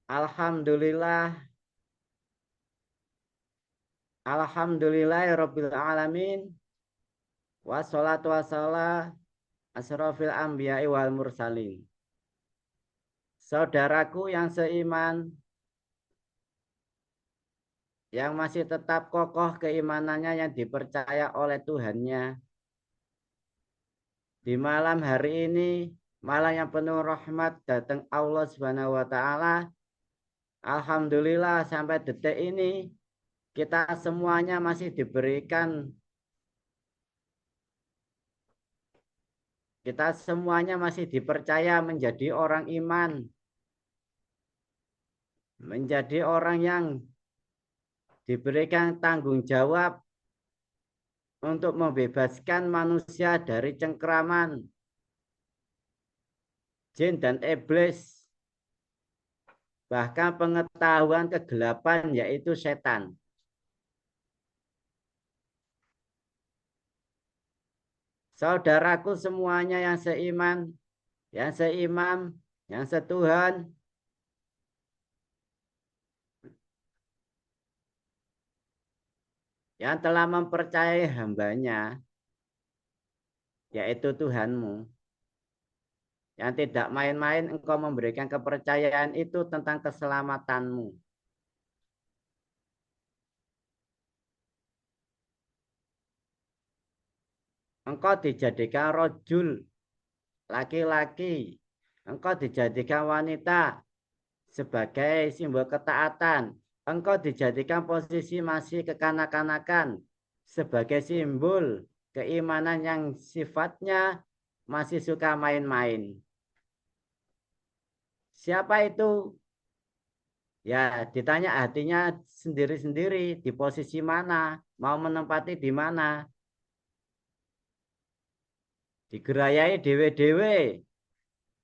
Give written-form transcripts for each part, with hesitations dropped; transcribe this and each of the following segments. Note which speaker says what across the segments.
Speaker 1: Alhamdulillah, Alhamdulillahirabbil alamin. Wassalatu wassalam asrofil anbiya'i wal mursalin. Saudaraku yang seiman, yang masih tetap kokoh keimanannya yang dipercaya oleh Tuhannya. Di malam hari ini, malam yang penuh rahmat datang Allah Subhanahu wa taala. Alhamdulillah sampai detik ini kita semuanya masih diberikan, kita semuanya masih dipercaya menjadi orang iman, menjadi orang yang diberikan tanggung jawab untuk membebaskan manusia dari cengkraman jin dan iblis, bahkan pengetahuan kegelapan yaitu setan. Saudaraku semuanya yang seiman, yang seimam, yang setuhan, yang telah mempercayai hambanya, yaitu Tuhanmu, yang tidak main-main engkau memberikan kepercayaan itu tentang keselamatanmu. Engkau dijadikan rojul, laki-laki. Engkau dijadikan wanita sebagai simbol ketaatan. Engkau dijadikan posisi masih kekanak-kanakan sebagai simbol keimanan yang sifatnya masih suka main-main. Siapa itu? Ya, ditanya hatinya sendiri-sendiri, di posisi mana, mau menempati di mana. Digerayai dewe-dewe,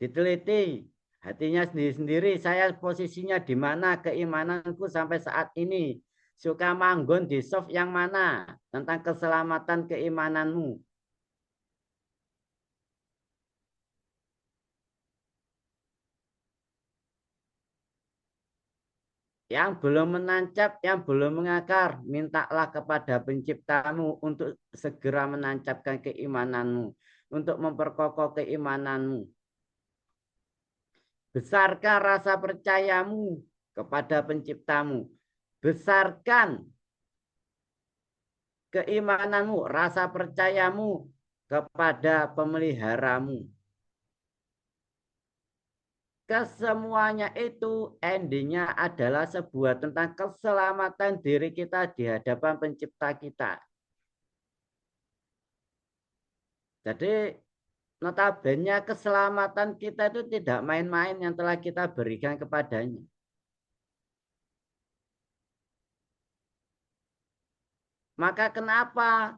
Speaker 1: diteliti hatinya sendiri-sendiri, saya posisinya di mana, keimananku sampai saat ini suka manggon di soft yang mana tentang keselamatan keimananmu. Yang belum menancap, yang belum mengakar, mintalah kepada penciptamu untuk segera menancapkan keimananmu, untuk memperkokoh keimananmu. Besarkan rasa percayamu kepada penciptamu. Besarkan keimananmu, rasa percayamu kepada pemeliharamu. Kesemuanya itu endingnya adalah sebuah tentang keselamatan diri kita di hadapan pencipta kita. Jadi notabene keselamatan kita itu tidak main-main yang telah kita berikan kepadanya. Maka kenapa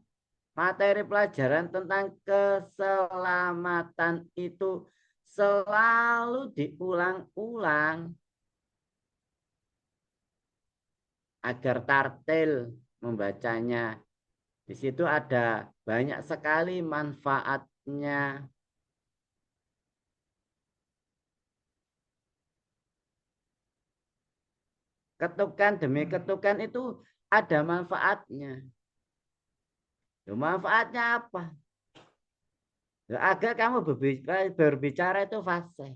Speaker 1: materi pelajaran tentang keselamatan itu selalu diulang-ulang agar tartil membacanya. Di situ ada banyak sekali manfaatnya. Ketukan demi ketukan itu ada manfaatnya. Manfaatnya apa? Agar kamu berbicara itu fasih.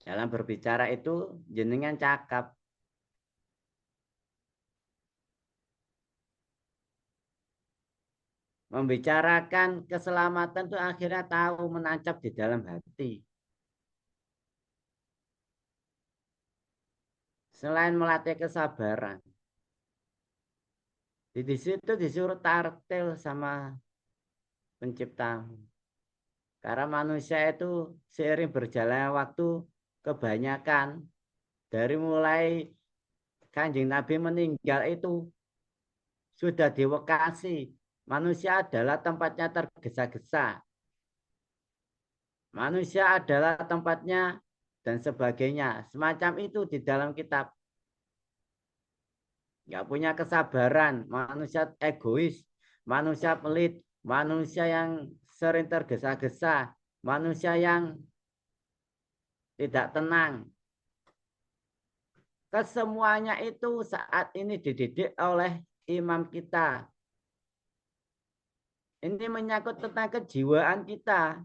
Speaker 1: Dalam berbicara itu jenengan cakap. Membicarakan keselamatan itu akhirnya tahu menancap di dalam hati. Selain melatih kesabaran. Di situ disuruh tartil sama penciptamu. Karena manusia itu seiring berjalannya waktu kebanyakan dari mulai Kanjeng Nabi meninggal itu sudah diwakasi. Manusia adalah tempatnya tergesa-gesa. Manusia adalah tempatnya dan sebagainya. Semacam itu di dalam kitab. Nggak punya kesabaran, manusia egois, manusia pelit, manusia yang sering tergesa-gesa, manusia yang tidak tenang. Kesemuanya itu saat ini dididik oleh imam kita. Ini menyangkut tentang kejiwaan kita.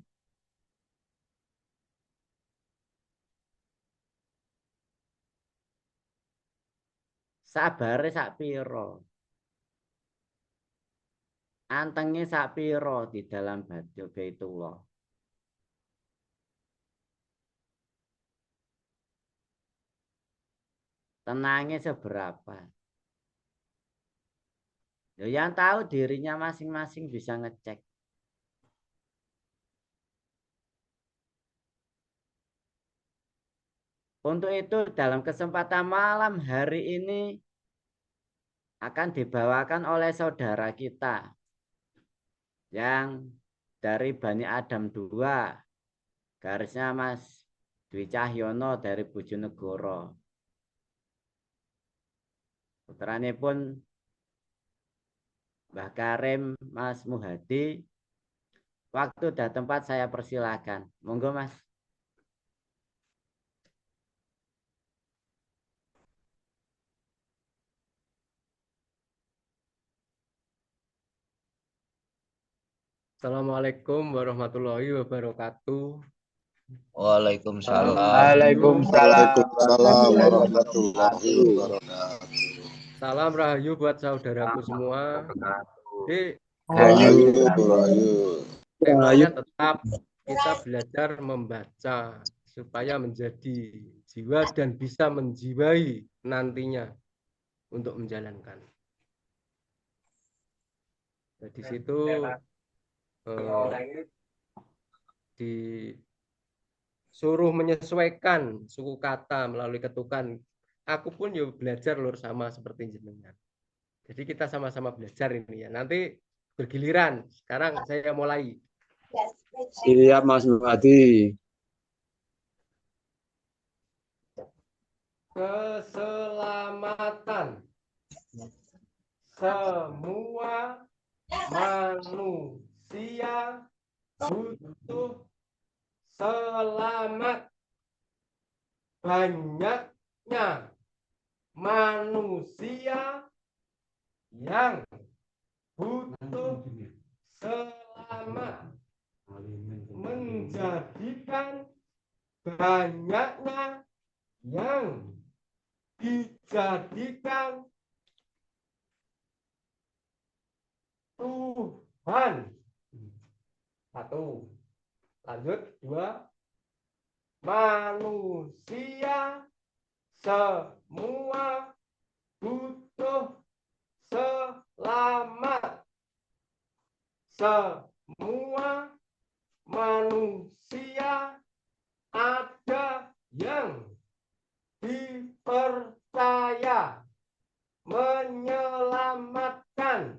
Speaker 1: Sabare sak piro. Antenge sak piro di dalam Baitullah. Tenangnya seberapa. Yang tahu dirinya masing-masing bisa ngecek. Untuk itu dalam kesempatan malam hari ini akan dibawakan oleh saudara kita yang dari Bani Adam 2, garisnya Mas Dwi Cahyono dari Bojonegoro. Putrane pun Mbah Karim Mas Muhadi. Waktu dan tempat saya persilakan. Monggo Mas.
Speaker 2: Assalamualaikum warahmatullahi wabarakatuh.
Speaker 3: Waalaikumsalam.
Speaker 4: Waalaikumsalam warahmatullahi wabarakatuh.
Speaker 2: Salam rahayu buat saudaraku semua. Jadi temanya tetap kita belajar membaca supaya menjadi jiwa dan bisa menjiwai nantinya untuk menjalankan. Nah, di situ disuruh menyesuaikan suku kata melalui ketukan. Aku pun ya belajar lur sama seperti jenengan. Jadi kita sama-sama belajar ini ya. Nanti bergiliran. Sekarang saya mulai.
Speaker 4: Siap Mas Muhadi.
Speaker 2: Keselamatan semua manusia butuh selamat. Banyaknya manusia yang butuh selamat menjadikan banyaknya yang dijadikan Tuhan. 1. Lanjut 2. Manusia semua butuh selamat. Semua manusia ada yang dipercaya menyelamatkan.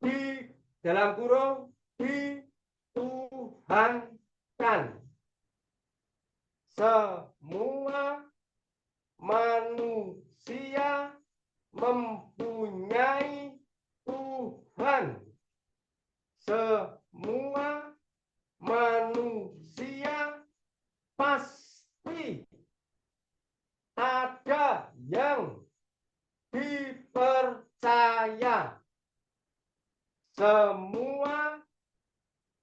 Speaker 2: Di dalam kurung dituhankan. Semua manusia mempunyai Tuhan. Semua manusia pasti ada yang dipercaya. Semua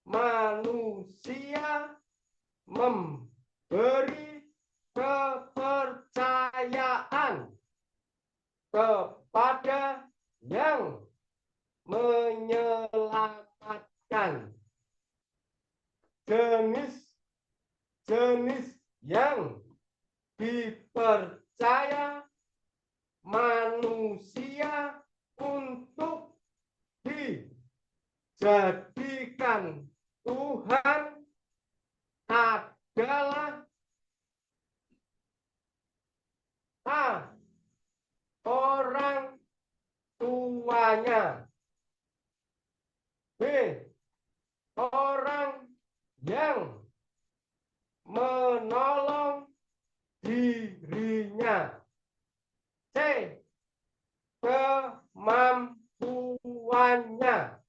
Speaker 2: manusia memberi kepercayaan kepada yang menyelamatkan. Jenis-jenis yang dipercaya manusia untuk dijadikan Tuhan adalah A. Orang tuanya. B. Orang yang menolong dirinya. C. Kemampuannya.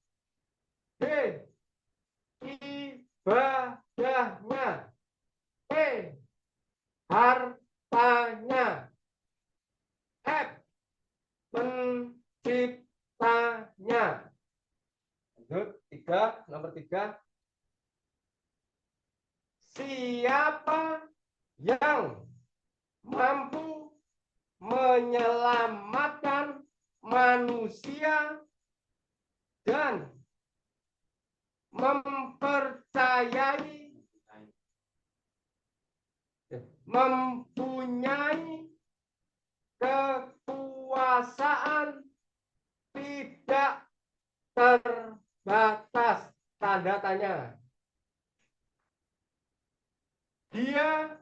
Speaker 2: D. Ibadahnya. nomor 3. Siapa yang mampu menyelamatkan manusia dan mempunyai kekuasaan tidak terbatas, tanda tanya. Dia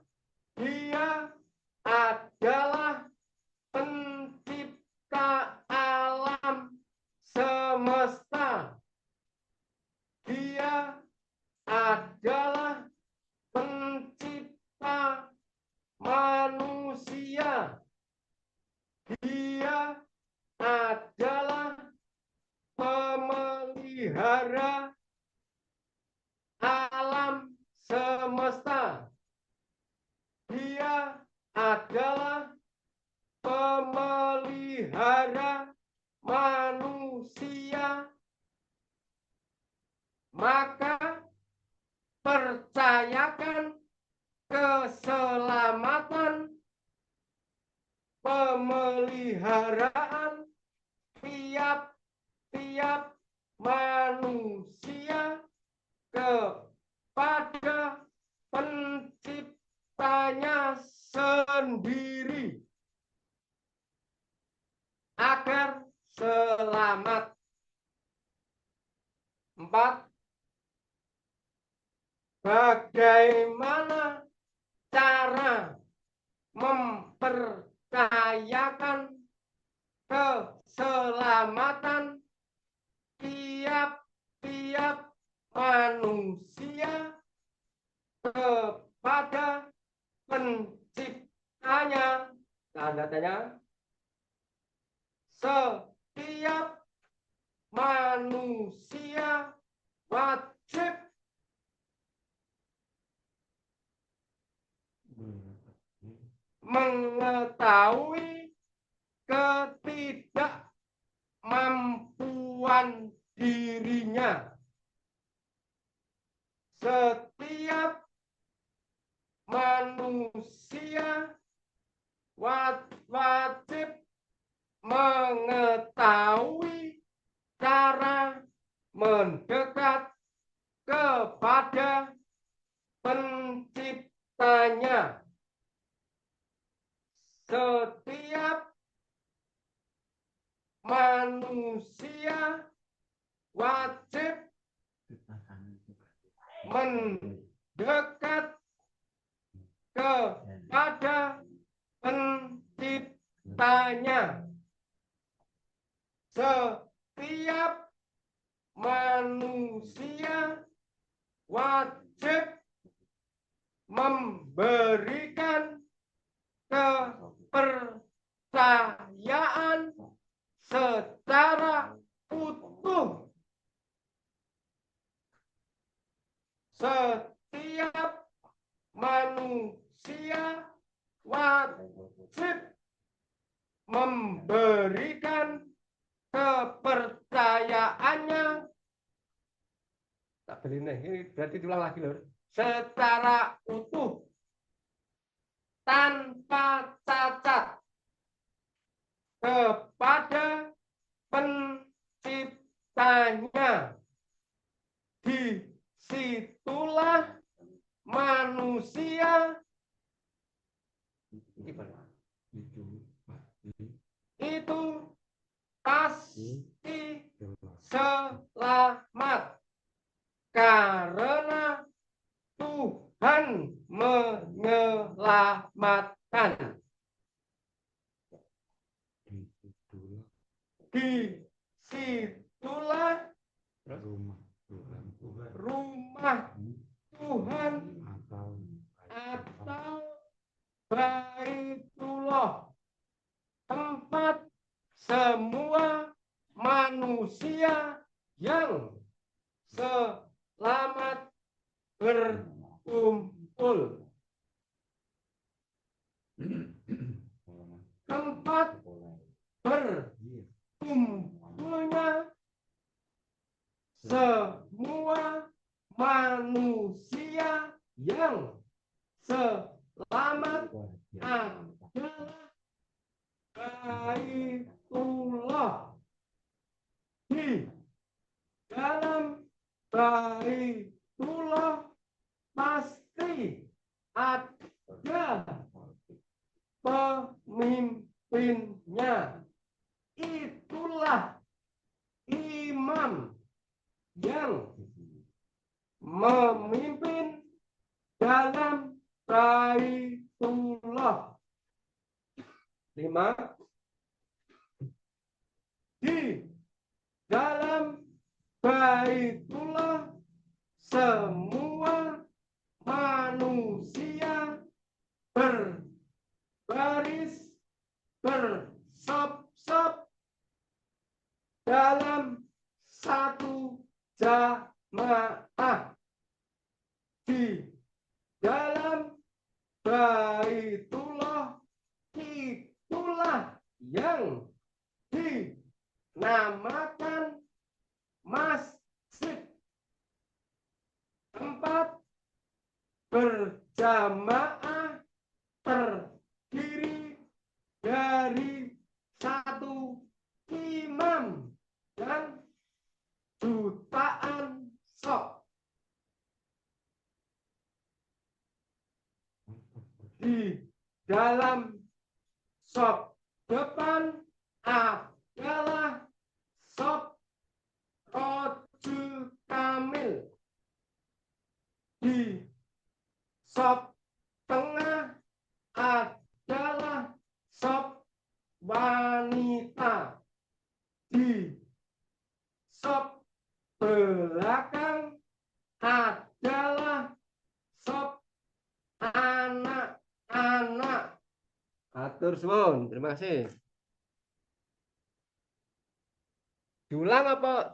Speaker 2: adalah pencipta alam semesta. Dia adalah pencipta manusia. Dia adalah pemelihara alam semesta. Dia adalah pemelihara manusia. Maka percayakan keselamatan, pemeliharaan tiap-tiap manusia kepada penciptanya sendiri agar selamat. 4. Bagaimana cara mempercayakan keselamatan tiap-tiap manusia kepada penciptanya? Tanda tanya. Setiap manusia wajib mengetahui ketidakmampuan dirinya. Setiap manusia wajib mengetahui cara mendekat kepada penciptanya. Setiap manusia wajib mendekat kepada penciptanya. Setiap manusia wajib memberikan kepercayaan secara utuh. Setiap manusia wajib memberikan kepercayaannya. Tak beli nih, ini berarti tulang lagi lor. Secara utuh, tanpa cacat, kepada penciptanya. Disitulah manusia itu pasti selamat karena Tuhan menyelamatkan. Disitulah rumah Tuhan atau Baitullah, tempat semua manusia yang selamat berkumpul. Tempat berkumpulnya semua manusia yang selamat adalah Baitullah. Di dalam Baitullah pasti ada pemimpinnya. Itulah imam yang memimpin dalam Baitullah. 5. Di dalam Baitullah semua manusia berbaris bersop-sop dalam satu jamaah. Di dalam Baitullah itulah yang dinamakan masjid, tempat berjamaah terdiri dari satu imam dan jutaan sok. Di dalam sop depan adalah sop rojul kamil. Di sop tengah adalah sop wanita. Di sop belakang adalah sop anak-anak. Atur suwun, terima kasih. Diulang apa?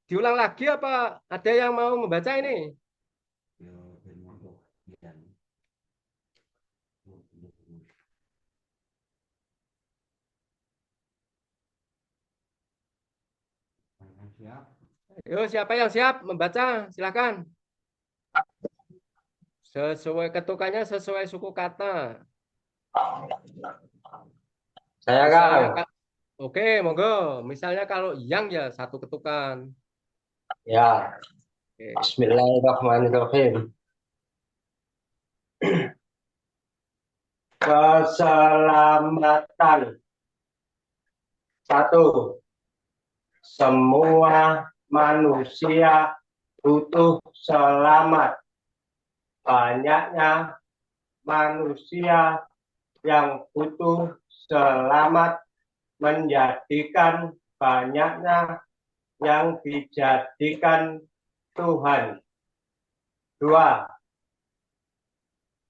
Speaker 2: Diulang lagi apa? Ada yang mau membaca ini? Yo, siapa yang siap membaca? Silakan. Sesuai ketukannya, sesuai suku kata.
Speaker 4: Saya Kang.
Speaker 2: Oke, monggo. Misalnya kalau yang ya satu ketukan.
Speaker 4: Ya.
Speaker 2: Oke.
Speaker 4: Bismillahirrahmanirrahim. Keselamatan. 1. Semua manusia butuh selamat. Banyaknya manusia yang butuh selamat menjadikan banyaknya yang dijadikan Tuhan. 2.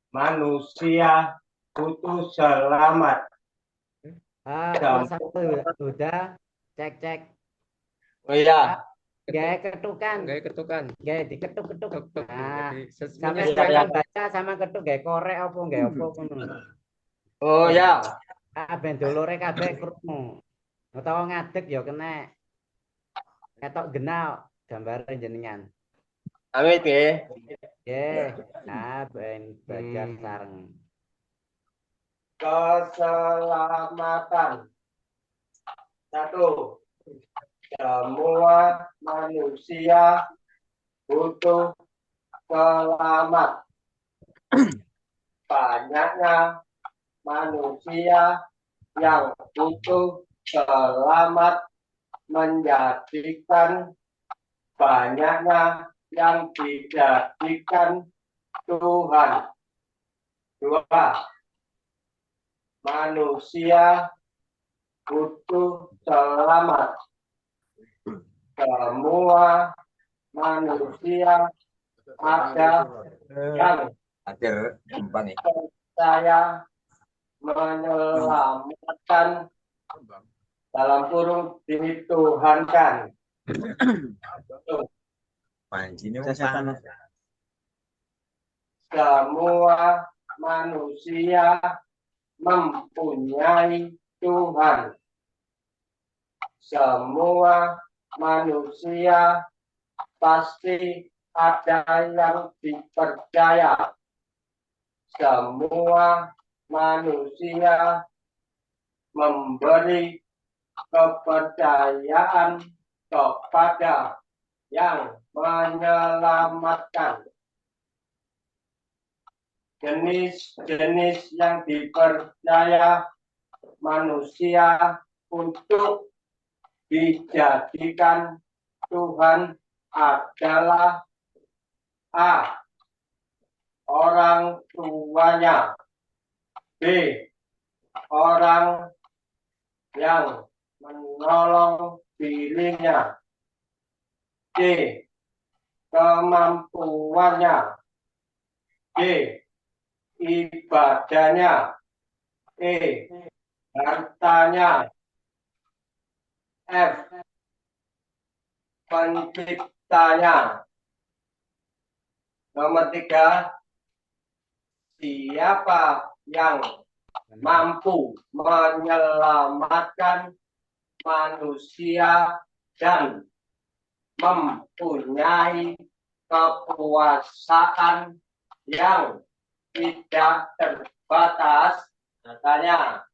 Speaker 4: Manusia butuh selamat.
Speaker 1: Kelas 1 udah cek.
Speaker 4: Oh iya.
Speaker 1: Gaya ketukan. Gaya diketuk-ketuk. Nah, sampai sekarang baca sama ketuk gaya korek apa gaya apa ngono.
Speaker 4: Oh ya.
Speaker 1: Ben dolore kabeh krungu. Utawa ngadeg ya kena. Ketok genal gambar jenengan.
Speaker 4: Amit ya.
Speaker 1: Nggih. Ben belajar sareng.
Speaker 4: Keselamatan. 1. Semua manusia butuh selamat. Banyaknya manusia yang butuh selamat menjadikan banyaknya yang dijadikan Tuhan. 2. Manusia butuh selamat. Semua manusia ada yang saya menyelamatkan dalam kurung dituhankan. Semua manusia mempunyai Tuhan. Semua manusia pasti ada yang dipercaya. Semua manusia memberi kepercayaan kepada yang menyelamatkan. Jenis-jenis yang dipercaya manusia untuk dijadikan Tuhan adalah A. Orang tuanya. B. Orang yang menolong dirinya. C. Kemampuannya. D. Ibadahnya. E. Hartanya. F. Penciptanya. Nomor 3, siapa yang mampu menyelamatkan manusia dan mempunyai kekuasaan yang tidak terbatas? Katanya,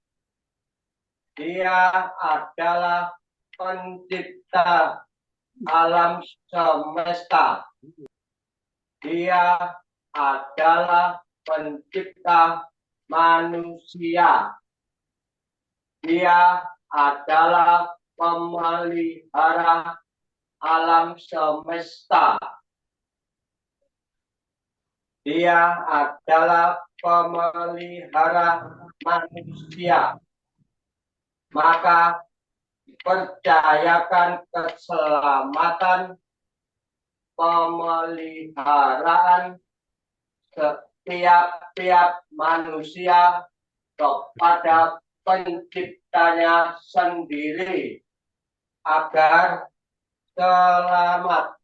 Speaker 4: dia adalah pencipta alam semesta. Dia adalah pencipta manusia. Dia adalah pemelihara alam semesta. Dia adalah pemelihara manusia. Maka percayakan keselamatan, pemeliharaan setiap manusia kepada penciptanya sendiri agar selamat.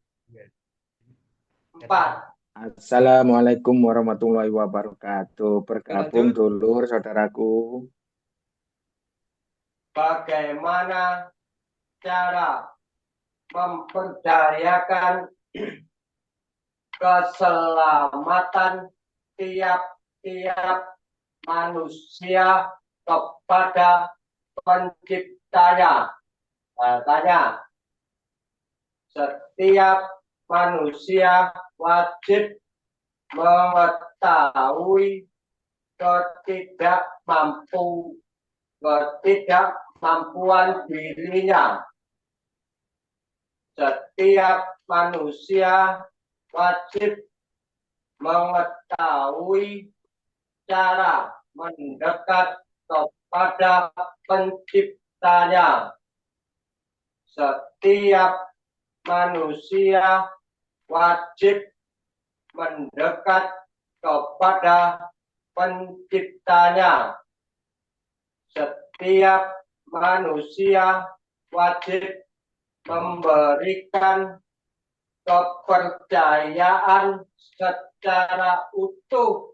Speaker 4: 4.
Speaker 3: Assalamualaikum warahmatullahi wabarakatuh. Bergabung dulur saudaraku.
Speaker 4: Bagaimana cara memperdayakan keselamatan tiap-tiap manusia kepada penciptanya? Tanya, setiap manusia wajib mengetahui ketidakmampuan dirinya. Setiap manusia wajib mengetahui cara mendekat kepada penciptanya. Setiap manusia wajib mendekat kepada penciptanya. Setiap manusia wajib memberikan kepercayaan secara utuh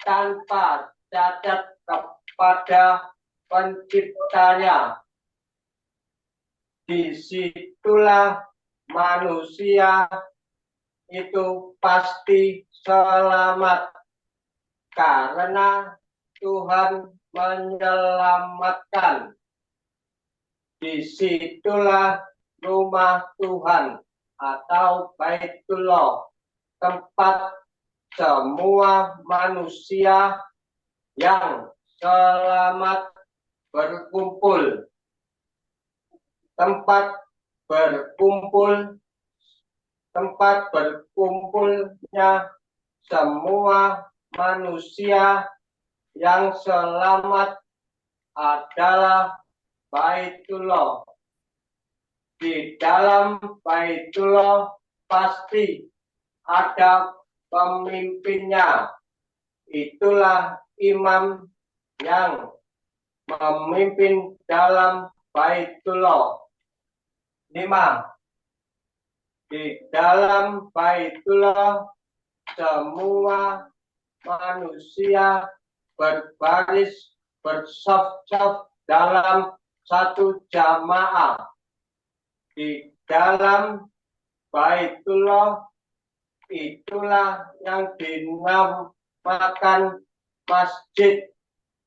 Speaker 4: tanpa cacat kepada penciptanya. Disitulah manusia itu pasti selamat karena Tuhan menyelamatkan. Disitulah rumah Tuhan atau Baitullah, tempat semua manusia yang selamat berkumpul. Tempat berkumpulnya semua manusia yang selamat adalah Baitullah. Di dalam Baitullah pasti ada pemimpinnya. Itulah imam yang memimpin dalam Baitullah. 5. Di dalam Baitullah semua manusia berbaris bersaf-saf dalam satu jamaah. Di dalam Baitullah itulah yang dinamakan masjid,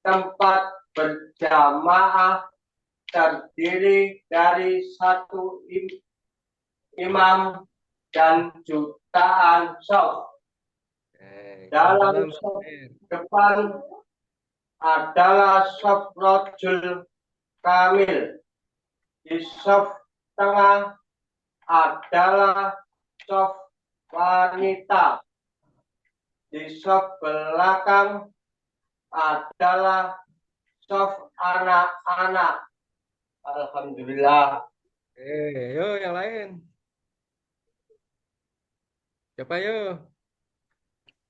Speaker 4: tempat berjamaah terdiri dari satu imam dan jutaan shaf. Dalam shaf depan adalah shaf rajul kamil. Di shaf tengah adalah shaf wanita. Di shaf belakang adalah shaf anak-anak. Alhamdulillah.
Speaker 2: Yuk yang lain. Siapa yuk?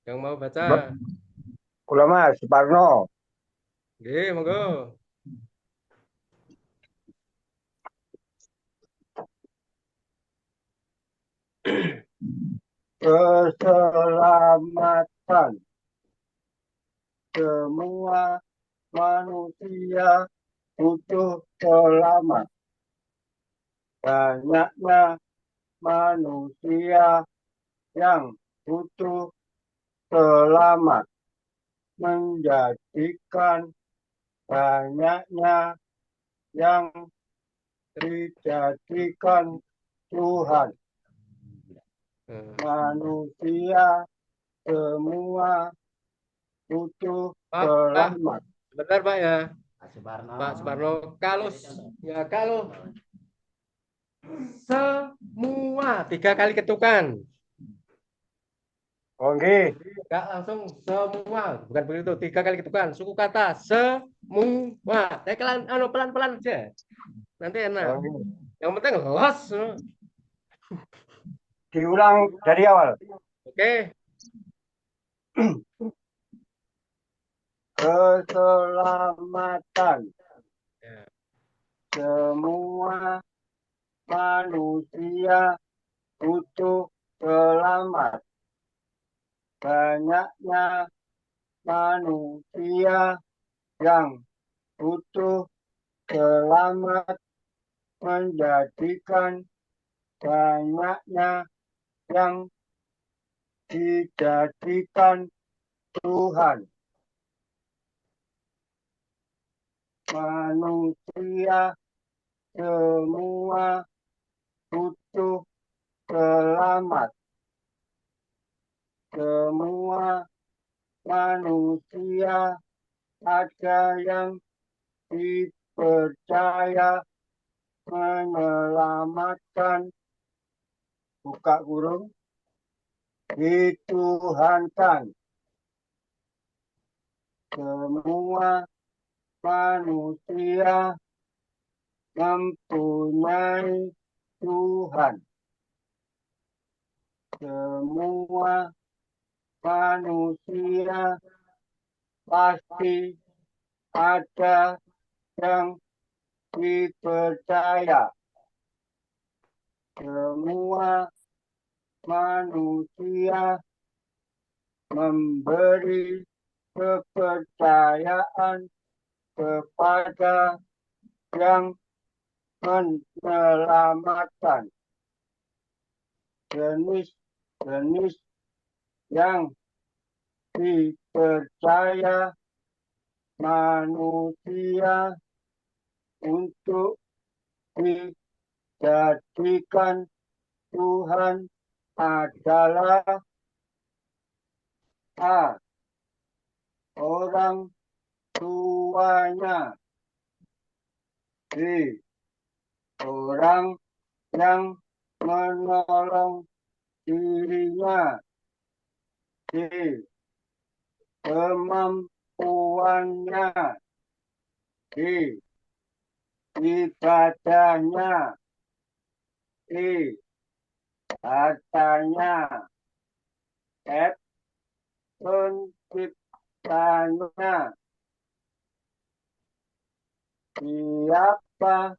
Speaker 2: Yang mau baca?
Speaker 5: Kula Mas Suparno.
Speaker 2: Oke, monggo.
Speaker 5: Keselamatan semua manusia butuh selamat. Banyaknya manusia yang butuh selamat menjadikan banyaknya yang dijadikan Tuhan. Manusia semua butuh
Speaker 2: Pak,
Speaker 5: selamat.
Speaker 2: Sebentar Pak ya.
Speaker 1: Pak Suparno.
Speaker 2: Pak Suparno, kalau semua 3 kali ketukan.
Speaker 5: Oke.
Speaker 2: Enggak langsung semua, bukan begitu. 3 kali ketukan. Suku kata semua. Pelan-pelan aja. Nanti enak.
Speaker 5: Oke.
Speaker 2: Yang penting los.
Speaker 5: Diulang dari awal.
Speaker 2: Oke.
Speaker 5: Keselamatan
Speaker 2: Ya.
Speaker 5: semua manusia butuh selamat. Banyaknya manusia yang butuh selamat menjadikan banyaknya yang dijadikan Tuhan. Manusia semua butuh selamat. Semua manusia ada yang dipercaya menyelamatkan, buka kurung, dituhankan. Semua manusia mempunyai Tuhan. Semua manusia pasti ada yang dipercaya. Semua manusia memberi kepercayaan kepada yang menyelamatkan. Jenis-jenis yang dipercaya manusia untuk dijadikan Tuhan adalah A. Orang tuanya. B. Orang yang menolong dirinya. C. Kemampuannya. D. Ibadahnya. E. Hartanya. F. Penciptanya. Siapa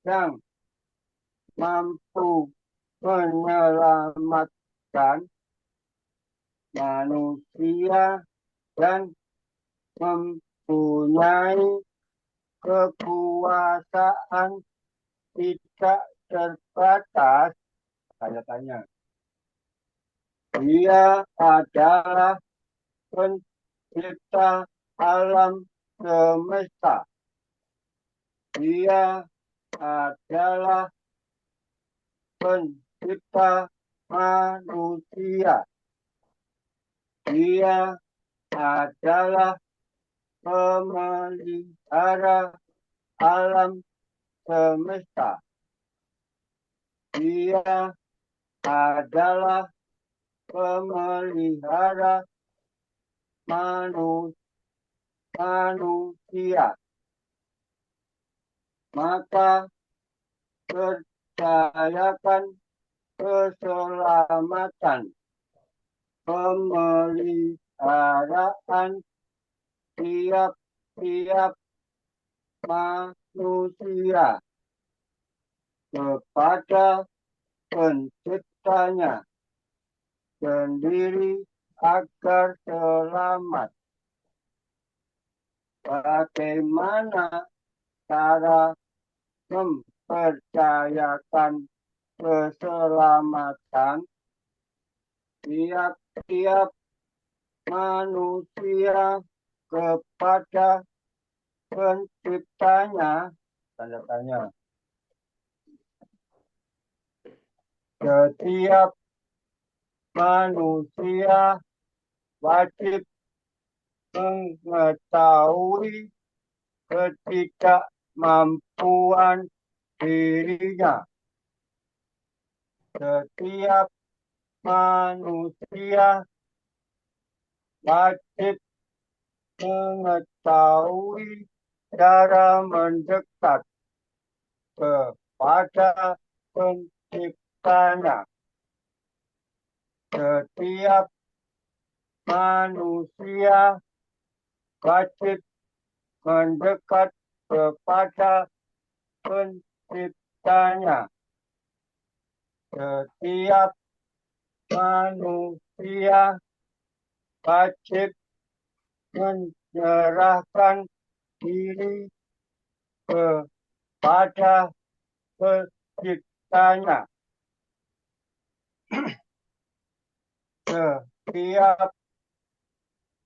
Speaker 5: yang mampu menyelamatkan manusia dan mempunyai kekuasaan tidak terbatas. Tanda tanya. Dia adalah pencipta alam semesta. Dia adalah pencipta manusia. Dia adalah pemelihara alam semesta. Dia adalah pemelihara manusia. Maka percayakan keselamatan pemeliharaan tiap-tiap manusia kepada penciptanya sendiri agar selamat. Bagaimana cara mempercayakan keselamatan tiap-tiap manusia kepada penciptanya? Tanda tanya. Setiap manusia wajib mengetahui ketidakmampuan dirinya. Setiap manusia wajib mengetahui cara mendekat kepada penciptanya. Setiap manusia wajib mendekat kepada penciptanya. Setiap manusia wajib menyerahkan diri kepada penciptanya. Setiap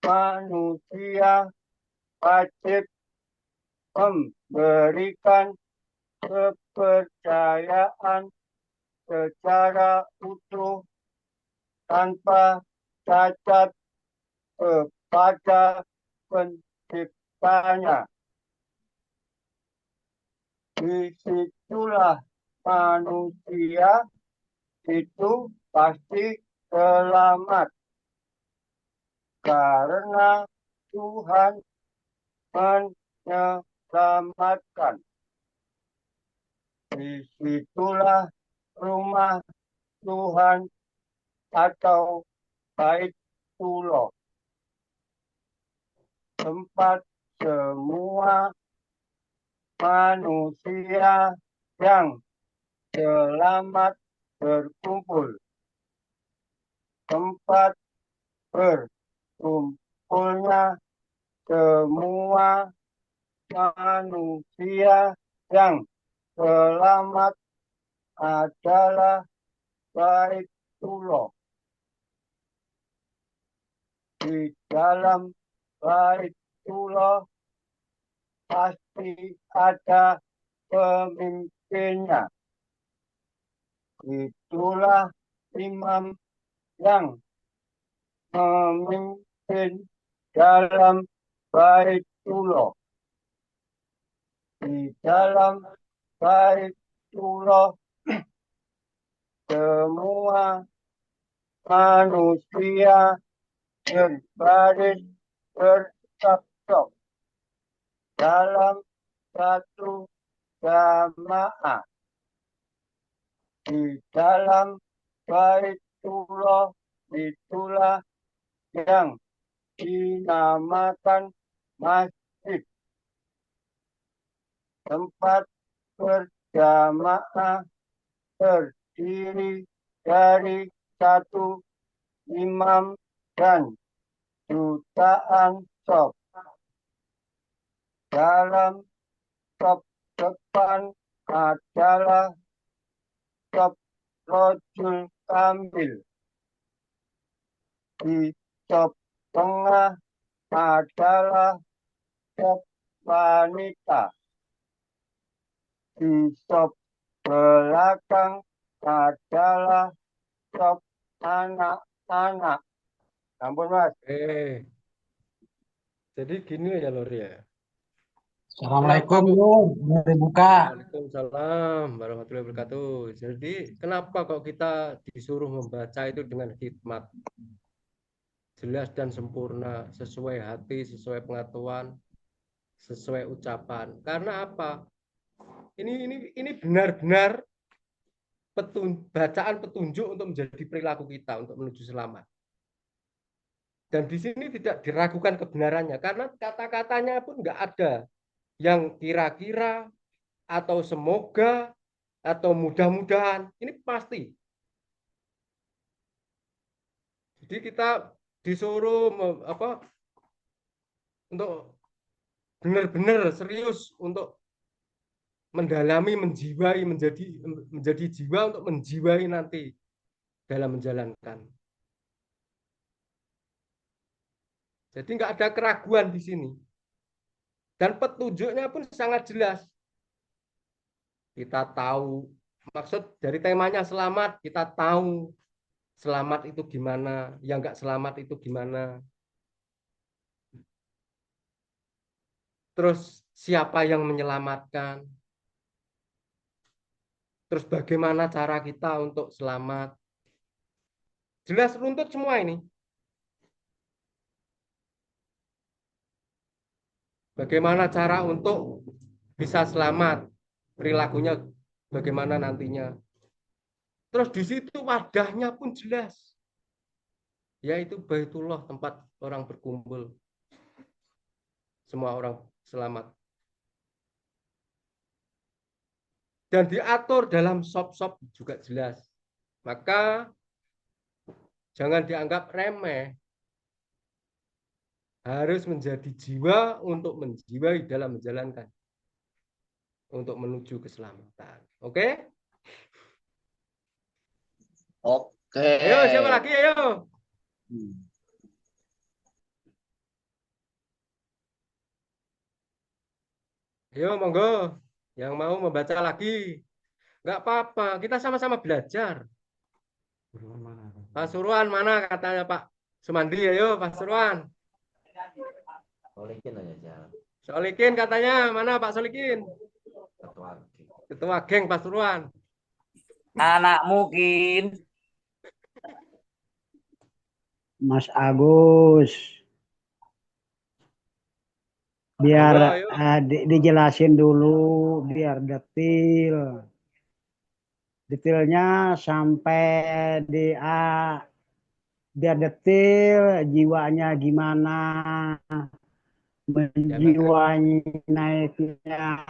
Speaker 5: manusia wajib memberikan kepercayaan secara utuh tanpa cacat kepada penciptanya. Disitulah manusia itu pasti selamat karena Tuhan menyelamatkan. Disitulah rumah Tuhan atau Baitullah, tempat semua manusia yang selamat berkumpul, tempat berkumpulnya semua manusia yang selamat adalah Baitullah. Di dalam Baitullah pasti ada pemimpinnya. Itulah imam yang memimpin dalam Baitullah. Di dalam Baitullah semua manusia berbaris bersab-sab dalam satu jamaah. Di dalam Baitullah itulah yang dinamakan masjid, tempat berjamaah terdiri dari satu imam dan jutaan shaf. Dalam shaf depan adalah shaf rojul kamil. Di sop tengah adalah sop wanita. Di sop belakang adalah sop anak-anak. Ampun, Mas.
Speaker 2: Jadi gini ya Lur ya.
Speaker 6: Assalamualaikum, Yun. Mari buka.
Speaker 2: Waalaikumsalam warahmatullahi wabarakatuh. Jadi kenapa kok kita disuruh membaca itu dengan hikmat? Jelas dan sempurna, sesuai hati, sesuai pengetahuan, sesuai ucapan. Karena apa? Ini benar-benar bacaan petunjuk untuk menjadi perilaku kita untuk menuju selamat. Dan di sini tidak diragukan kebenarannya karena kata-katanya pun nggak ada yang kira-kira atau semoga atau mudah-mudahan. Ini pasti. Jadi kita disuruh untuk benar-benar serius untuk mendalami, menjiwai, menjadi jiwa untuk menjiwai nanti dalam menjalankan. Jadi nggak ada keraguan di sini. Dan petunjuknya pun sangat jelas. Kita tahu, maksud dari temanya selamat, kita tahu selamat itu gimana, yang nggak selamat itu gimana. Terus siapa yang menyelamatkan? Terus bagaimana cara kita untuk selamat? Jelas runtut semua ini. Bagaimana cara untuk bisa selamat? Perilakunya bagaimana nantinya? Terus di situ wadahnya pun jelas. Yaitu Baitullah, tempat orang berkumpul. Semua orang selamat. Dan diatur dalam sop-sop juga jelas. Maka jangan dianggap remeh. Harus menjadi jiwa untuk menjiwai dalam menjalankan. Untuk menuju keselamatan. Oke?
Speaker 6: Oke.
Speaker 2: Ayo, siapa lagi? Ayo. Ayo, monggo. Yang mau membaca lagi. Nggak apa-apa. Kita sama-sama belajar. Pak Suruan mana katanya Pak Sumandi? Ayo, Pak Suruan.
Speaker 1: Solikin aja.
Speaker 2: Solikin katanya. Mana Pak Solikin? Ketua geng Pak Suruan.
Speaker 6: Anak mungkin.
Speaker 7: Mas Agus. Biar dijelasin dulu, biar detail. Detailnya sampai di A. Biar detail jiwanya gimana. Menjiwai naiknya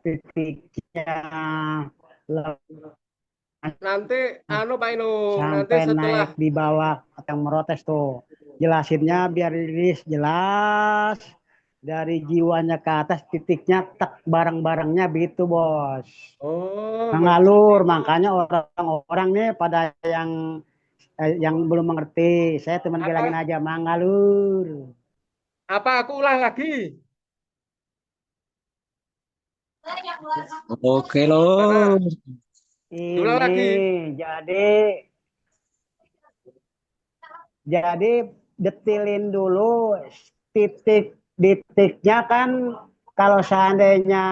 Speaker 7: titiknya.
Speaker 2: Nanti Pak Inung
Speaker 7: sampai
Speaker 2: nanti setelah
Speaker 7: naik di bawah yang merotes tuh jelasinnya biar jelas dari jiwanya ke atas titiknya tak barang-barangnya begitu bos. Mengalur makanya orang-orang nih pada yang belum mengerti saya teman bilangin aja mengalur.
Speaker 2: Apa aku ulang lagi?
Speaker 6: Oke loh.
Speaker 7: Ini lagi. Jadi detailin dulu titiknya kan kalau seandainya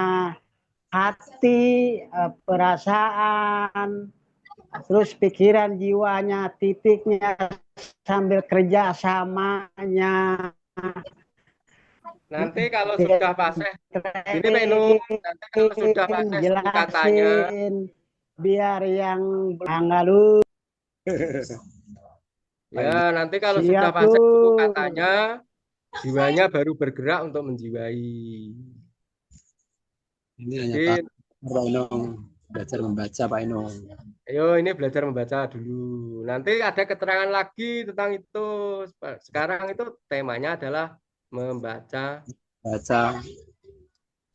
Speaker 7: hati, perasaan, terus pikiran jiwanya titiknya sambil kerja samanya.
Speaker 2: Nanti kalau sudah fase ini Menung, nanti kalau sudah fase suku katanya
Speaker 7: biar yang mengalur.
Speaker 2: Ya, nanti kalau sudah fase suku katanya jiwanya baru bergerak untuk menjiwai.
Speaker 6: Ini hanya Pak Inung belajar membaca Pak Inung.
Speaker 2: Ayo ini belajar membaca dulu. Nanti ada keterangan lagi tentang itu. Sekarang itu temanya adalah membaca.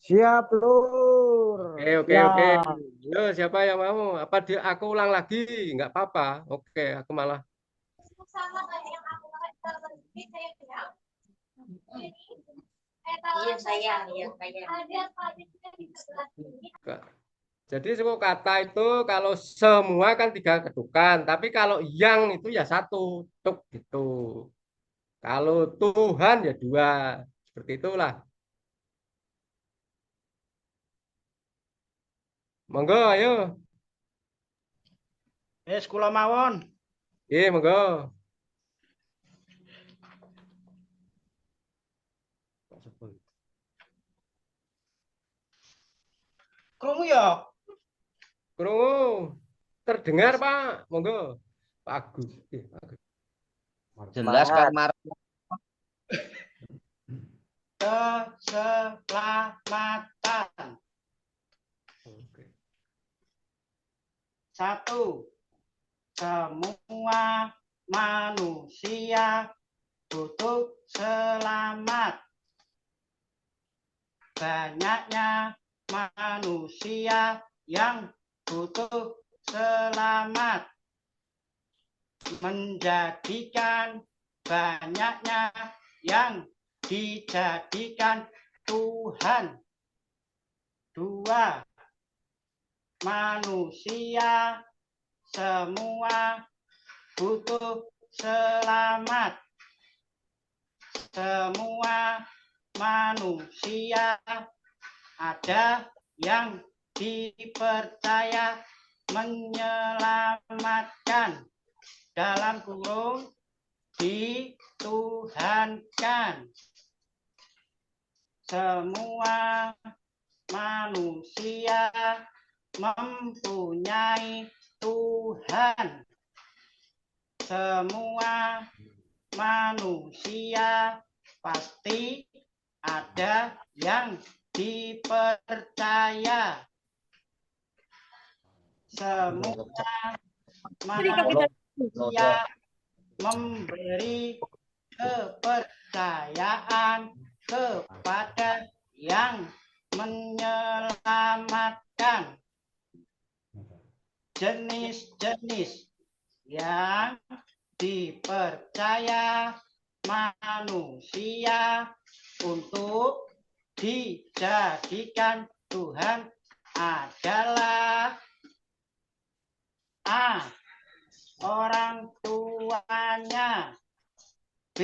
Speaker 7: Siap, Lur.
Speaker 2: Oke.
Speaker 7: Ya,
Speaker 2: Yo, siapa yang mau? Apa dia aku ulang lagi? Nggak apa-apa. Oke, aku malah
Speaker 8: Iya saya.
Speaker 2: Nggak. Jadi suku kata itu kalau semua kan 3 ketukan, tapi kalau yang itu ya 1 tuk gitu. Kalau Tuhan ya 2. Seperti itulah. Monggo, ayo.
Speaker 7: kula mawon.
Speaker 2: Monggo.
Speaker 7: Krungu ya.
Speaker 2: Krungu. Terdengar, Pak. Monggo. Pak Agus. Pak Agus.
Speaker 5: Jelas kan Mar.
Speaker 7: Keselamatan.
Speaker 2: Oke.
Speaker 7: 1. Semua manusia butuh selamat. Banyaknya manusia yang butuh selamat menjadikan banyaknya yang dijadikan Tuhan. 2. Manusia semua butuh selamat. Semua manusia ada yang dipercaya menyelamatkan, dalam kurung dituhankan. Semua manusia mempunyai Tuhan. Semua manusia pasti ada yang dipercaya. Semua manusia memberi kepercayaan kepada yang menyelamatkan. Jenis-jenis yang dipercaya manusia untuk dijadikan Tuhan adalah A. Orang tuanya. B.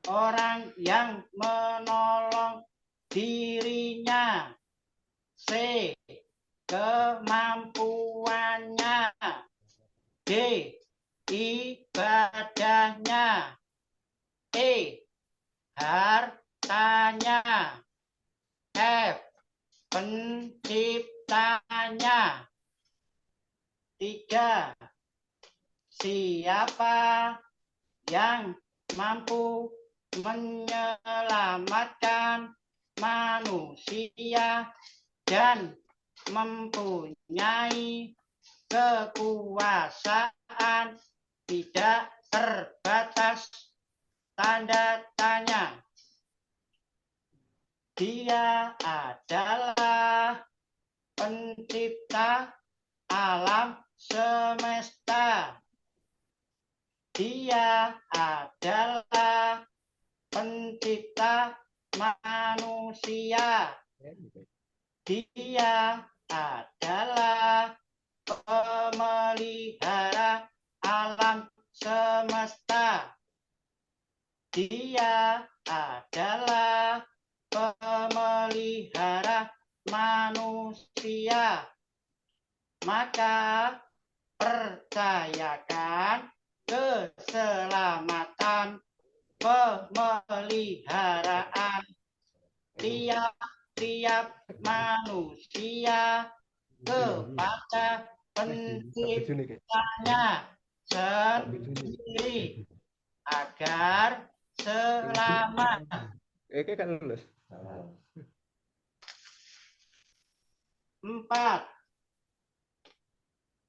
Speaker 7: Orang yang menolong dirinya. C. Kemampuannya. D. Ibadahnya. E. Hartanya. F. Penciptanya. 3. Siapa yang mampu menyelamatkan manusia dan mempunyai kekuasaan tidak terbatas? Tanda tanya. Dia adalah pencipta alam semesta. Dia adalah pencipta manusia. Dia adalah pemelihara alam semesta. Dia adalah pemelihara manusia. Maka percayakan keselamatan pemeliharaan tiap-tiap manusia kepada penciptanya sendiri agar selamat.
Speaker 2: Kan lulus.
Speaker 7: 4.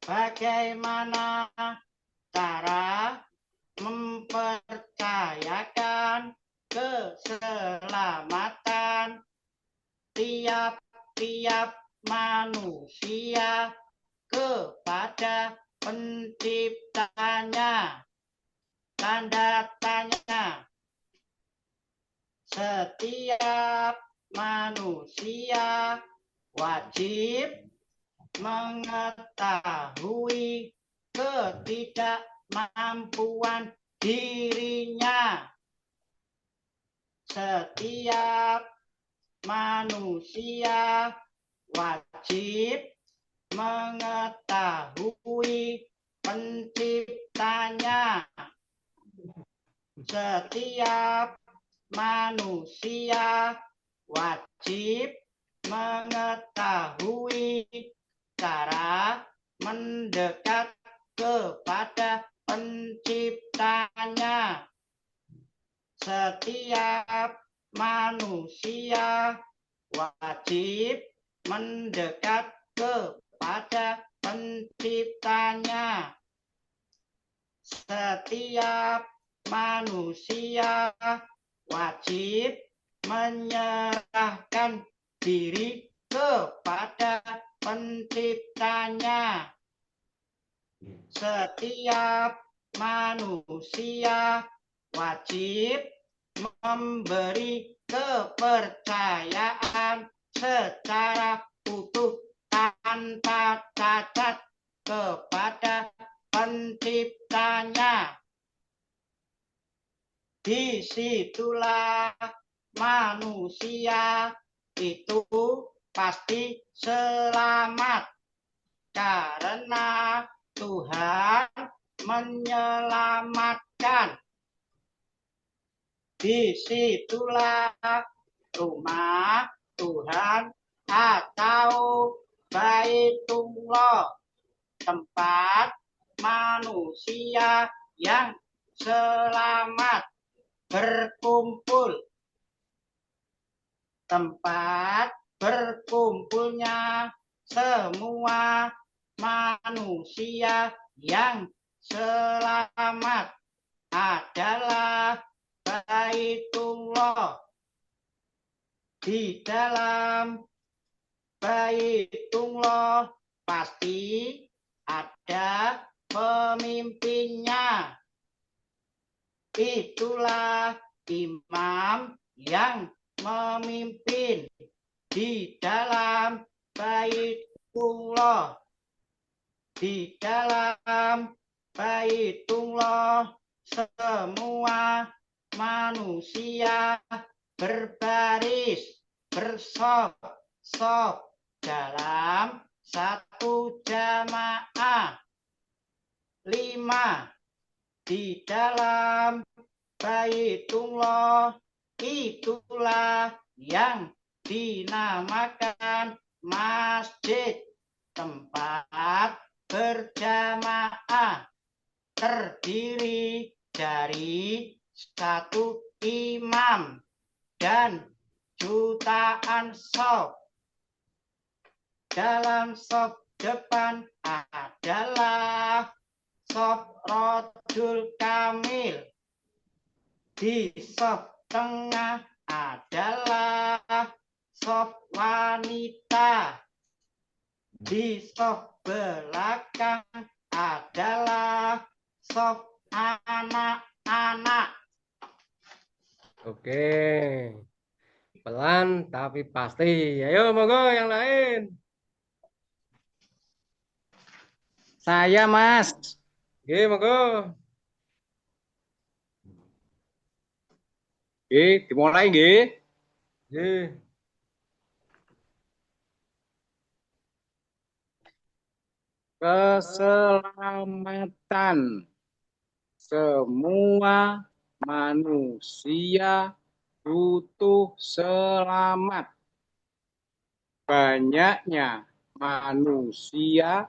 Speaker 7: Bagaimana cara mempercayakan keselamatan
Speaker 8: tiap-tiap manusia kepada penciptanya. Tanda tanya. Setiap manusia wajib mengetahui ketidakmampuan dirinya. Setiap manusia wajib mengetahui penciptanya. Setiap manusia wajib mengetahui cara mendekat kepada penciptanya. Setiap manusia wajib mendekat kepada penciptanya. Setiap manusia wajib menyerahkan diri kepada penciptanya. Setiap manusia wajib memberi kepercayaan secara utuh tanpa cacat kepada penciptanya. Disitulah manusia itu pasti selamat karena Tuhan menyelamatkan. Disitulah rumah Tuhan atau Baitullah, tempat manusia yang selamat berkumpul. Tempat berkumpulnya semua manusia yang selamat adalah Baitullah. Di dalam Baitullah pasti ada pemimpinnya. Itulah imam yang memimpin di dalam Baitullah. Di dalam Baitullah semua manusia berbaris, bersop-sop dalam satu jamaah. 5. Di dalam Baitullah itulah yang dinamakan masjid, tempat berjamaah terdiri dari satu imam dan jutaan shaf. Dalam shaf depan adalah shaf rajul kamil. Di shaf tengah adalah shaf wanita. Di shaf belakang adalah shaf anak-anak.
Speaker 2: Oke. Pelan tapi pasti. Ayo monggo yang lain.
Speaker 5: Saya, Mas.
Speaker 2: Oke, monggo.
Speaker 3: Oke, dimulai nggih.
Speaker 2: Nggih.
Speaker 3: Keselamatan semua manusia butuh selamat. Banyaknya manusia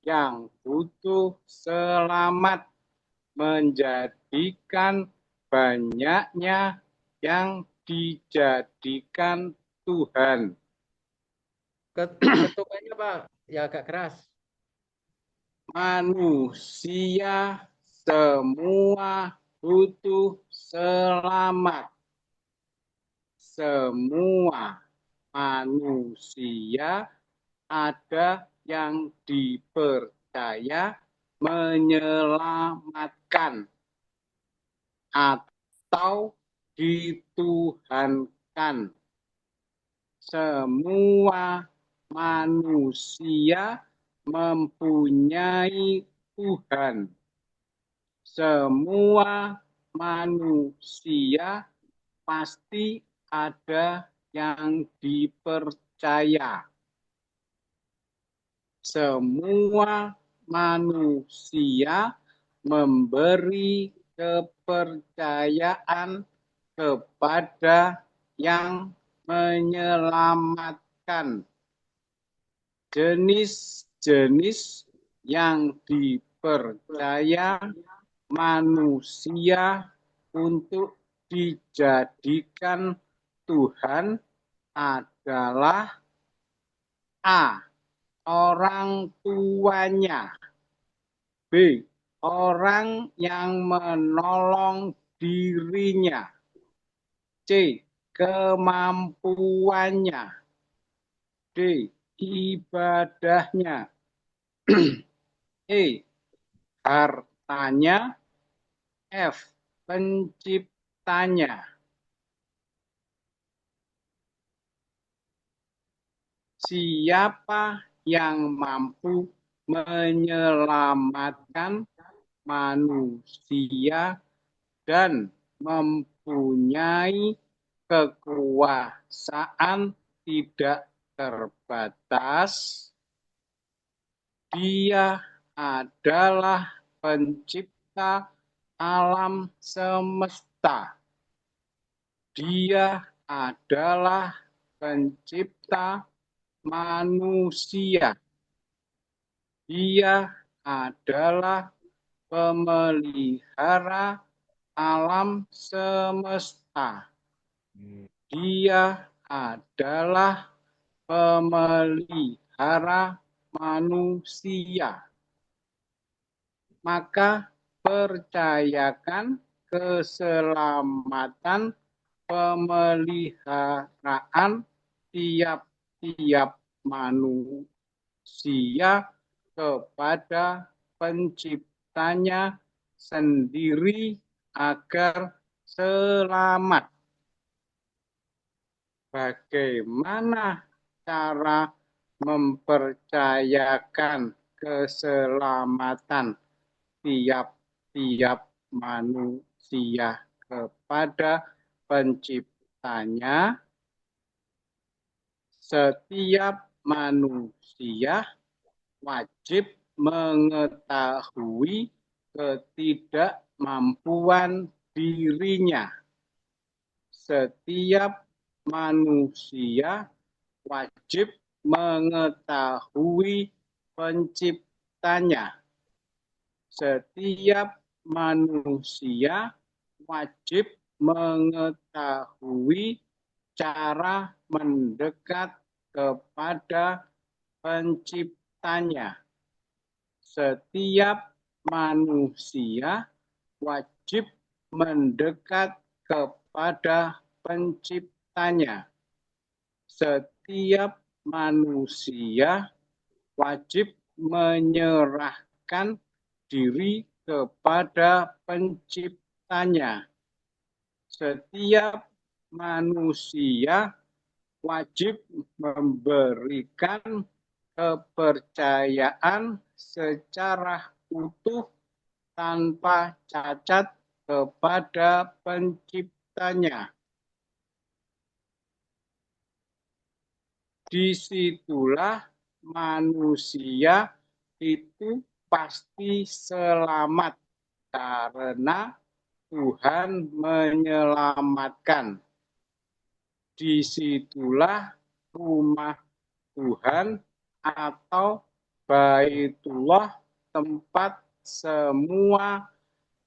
Speaker 3: yang butuh selamat menjadikan banyaknya yang dijadikan Tuhan.
Speaker 2: Ketukannya Pak, ya agak keras.
Speaker 3: Manusia semua butuh selamat. Semua manusia ada yang dipercaya menyelamatkan atau dituhankan. Semua manusia mempunyai Tuhan. Semua manusia pasti ada yang dipercaya. Semua manusia memberi kepercayaan kepada yang menyelamatkan. Jenis-jenis yang dipercaya manusia untuk dijadikan Tuhan adalah A. Orang tuanya. B. Orang yang menolong dirinya. C. Kemampuannya. D. Ibadahnya. E. Hartanya. F. Penciptanya. Siapa yang mampu menyelamatkan manusia dan mempunyai kekuasaan tidak terbatas? Dia adalah pencipta alam semesta. Dia adalah pencipta manusia. Dia adalah pemelihara alam semesta. Dia adalah pemelihara manusia. Maka percayakan keselamatan pemeliharaan tiap-tiap manusia kepada penciptanya sendiri agar selamat. Bagaimana cara mempercayakan keselamatan tiap-tiap manusia kepada penciptanya? Setiap manusia wajib mengetahui ketidakmampuan dirinya. Setiap manusia wajib mengetahui penciptanya. Setiap manusia wajib mengetahui cara mendekat kepada penciptanya. Setiap manusia wajib mendekat kepada penciptanya. Setiap manusia wajib menyerahkan diri kepada penciptanya. Setiap manusia wajib memberikan kepercayaan secara utuh tanpa cacat kepada penciptanya. Disitulah manusia itu pasti selamat karena Tuhan menyelamatkan. Disitulah rumah Tuhan atau Baitullah, tempat semua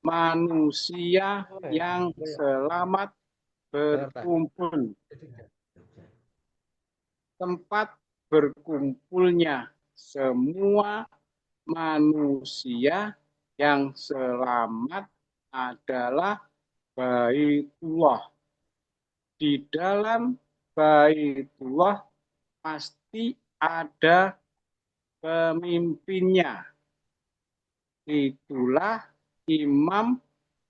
Speaker 3: manusia yang selamat berkumpul. Tempat berkumpulnya semua manusia yang selamat adalah Baitullah. Di dalam Baitullah pasti ada pemimpinnya. Itulah imam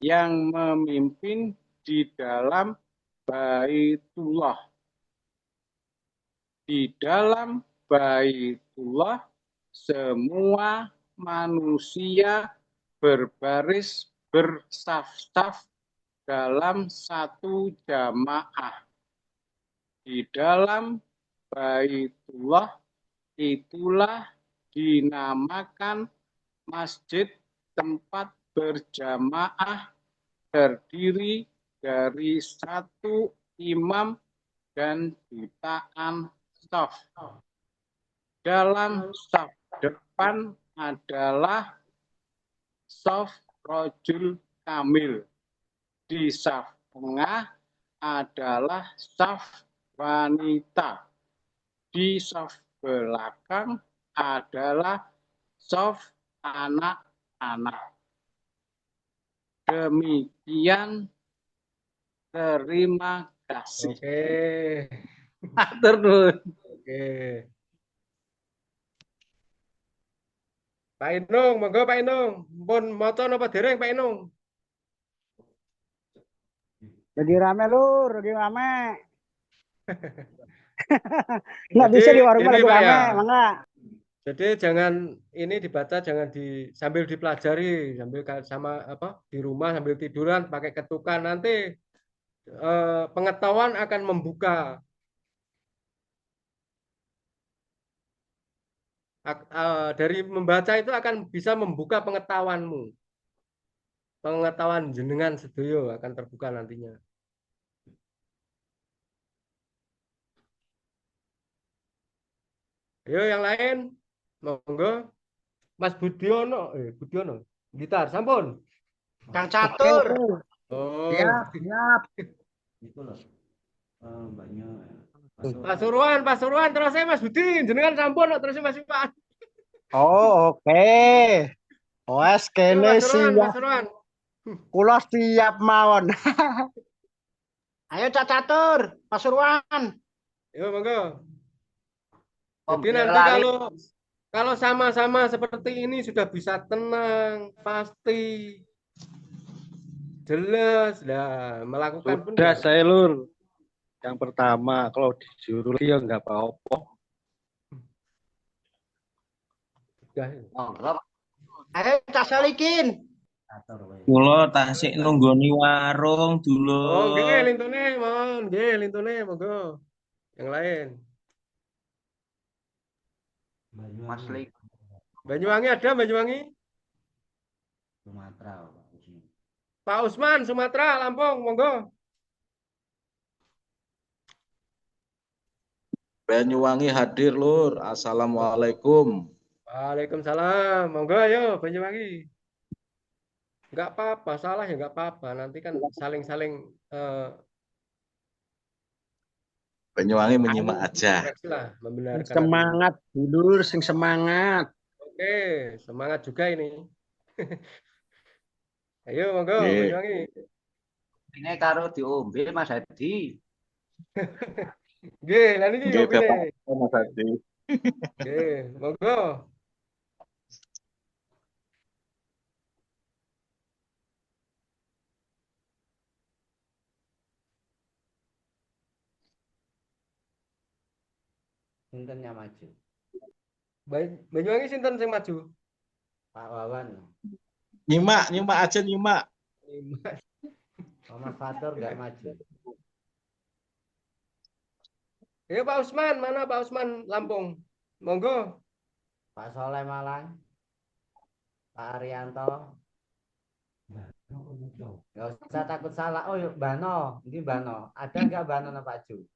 Speaker 3: yang memimpin di dalam Baitullah. Di dalam Baitullah semua manusia berbaris bersaf-saf dalam satu jamaah. Di dalam Baitullah itulah dinamakan masjid tempat berjamaah terdiri dari satu imam dan jutaan saf. Dalam saf depan adalah saf rojul kamil. Di saf tengah adalah saf wanita. Di saf belakang adalah saf anak-anak. Demikian, terima kasih.
Speaker 2: Oke.
Speaker 7: Matur nuwun.
Speaker 2: Oke. Pak Inung, monggo Pak Inung. Pun maca napa dereng Pak Inung?
Speaker 7: Lagi rame lur, lagi rame. Nggak bisa di warung
Speaker 2: ini,
Speaker 7: lagi
Speaker 2: Pak,
Speaker 7: rame,
Speaker 2: ya.
Speaker 7: mangga.
Speaker 2: Jadi jangan ini dibaca, jangan sambil dipelajari, sambil sama apa di rumah sambil tiduran pakai ketukan, nanti pengetahuan akan membuka. Dari membaca itu akan bisa membuka pengetahuanmu. Pengetahuan jenengan sedoyo akan terbuka nantinya. Ayo yang lain, monggo. Mas Budiono, Budiono, gitar, sampun.
Speaker 8: Kang Catur.
Speaker 2: Oh,
Speaker 7: Siap.
Speaker 1: Itu loh.
Speaker 2: Pak Suruhan, terus saya Mas Budi, jenengan sampun, terus Mas Ipan.
Speaker 7: Oh, oke. Wes kene
Speaker 2: Mas
Speaker 7: siap.
Speaker 2: Suruhan.
Speaker 7: Kula siap mawon.
Speaker 8: Ayo Cak Catur, Pasuruan.
Speaker 2: Yo, monggo.
Speaker 8: Om
Speaker 2: Jadi nanti
Speaker 8: lari.
Speaker 2: kalau sama-sama seperti ini sudah bisa tenang, pasti, jelas, lah melakukan pun.
Speaker 9: Udah saya lur. Yang pertama, kalau disuruh ya nggak apa-apa.
Speaker 8: Ayo Cak Salikin.
Speaker 10: Kula tasik nunggoni warung dulu.
Speaker 2: Oh, nggih, lintune, mohon, nggih, lintune, monggo. Yang lain.
Speaker 1: Mas Lik.
Speaker 2: Banyuwangi ada, Banyuwangi?
Speaker 1: Sumatera.
Speaker 2: Pak Usman, Sumatera, Lampung, monggo.
Speaker 11: Banyuwangi hadir lur. Assalamualaikum.
Speaker 2: Waalaikumsalam, monggo ayo Banyuwangi. Enggak apa-apa, salah ya enggak apa-apa. Nanti kan saling-saling
Speaker 11: Banyuwangi menyimak aja.
Speaker 2: Membenarkan.
Speaker 7: Semangat dulur, sing semangat.
Speaker 2: Oke, semangat juga ini. Ayo monggo Banyuwangi.
Speaker 1: Ini karo diombe Mas Hadi.
Speaker 2: Nggih, lan iki
Speaker 11: Nggih,
Speaker 2: ngombe.
Speaker 11: Bapak Mas Hadi.
Speaker 2: Nggih, monggo.
Speaker 1: Sinten yang maju?
Speaker 2: Banyuwangi sinten sing maju?
Speaker 1: Pak Wawan.
Speaker 11: Nyimak aja nyimak.
Speaker 1: Mas Fatur nggak maju.
Speaker 2: Ya Pak Usman, mana Pak Usman Lampung? Monggo.
Speaker 1: Pak Soleh Malang. Pak Arianto. Nggak usah takut salah. Oh, yuk Bano. Ini Bano. Ada nggak Bano Pak Ju?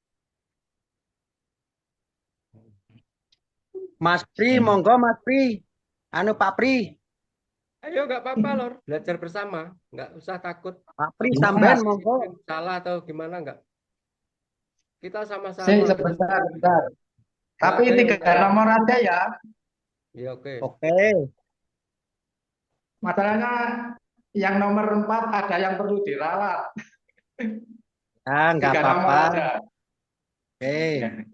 Speaker 7: Mas Pri, monggo Mas Pri. Anu Pak Pri.
Speaker 2: Ayo nggak apa-apa lor, belajar bersama, nggak usah takut.
Speaker 7: Pak Pri sampean monggo.
Speaker 2: Salah atau gimana nggak? Kita sama-sama.
Speaker 12: Sebentar. Tapi 3 nomor aja ya.
Speaker 2: Ya oke.
Speaker 7: Oke.
Speaker 12: Masalahnya yang nomor 4 ada yang perlu dirawat.
Speaker 7: Ah, nggak apa-apa.
Speaker 5: Oke.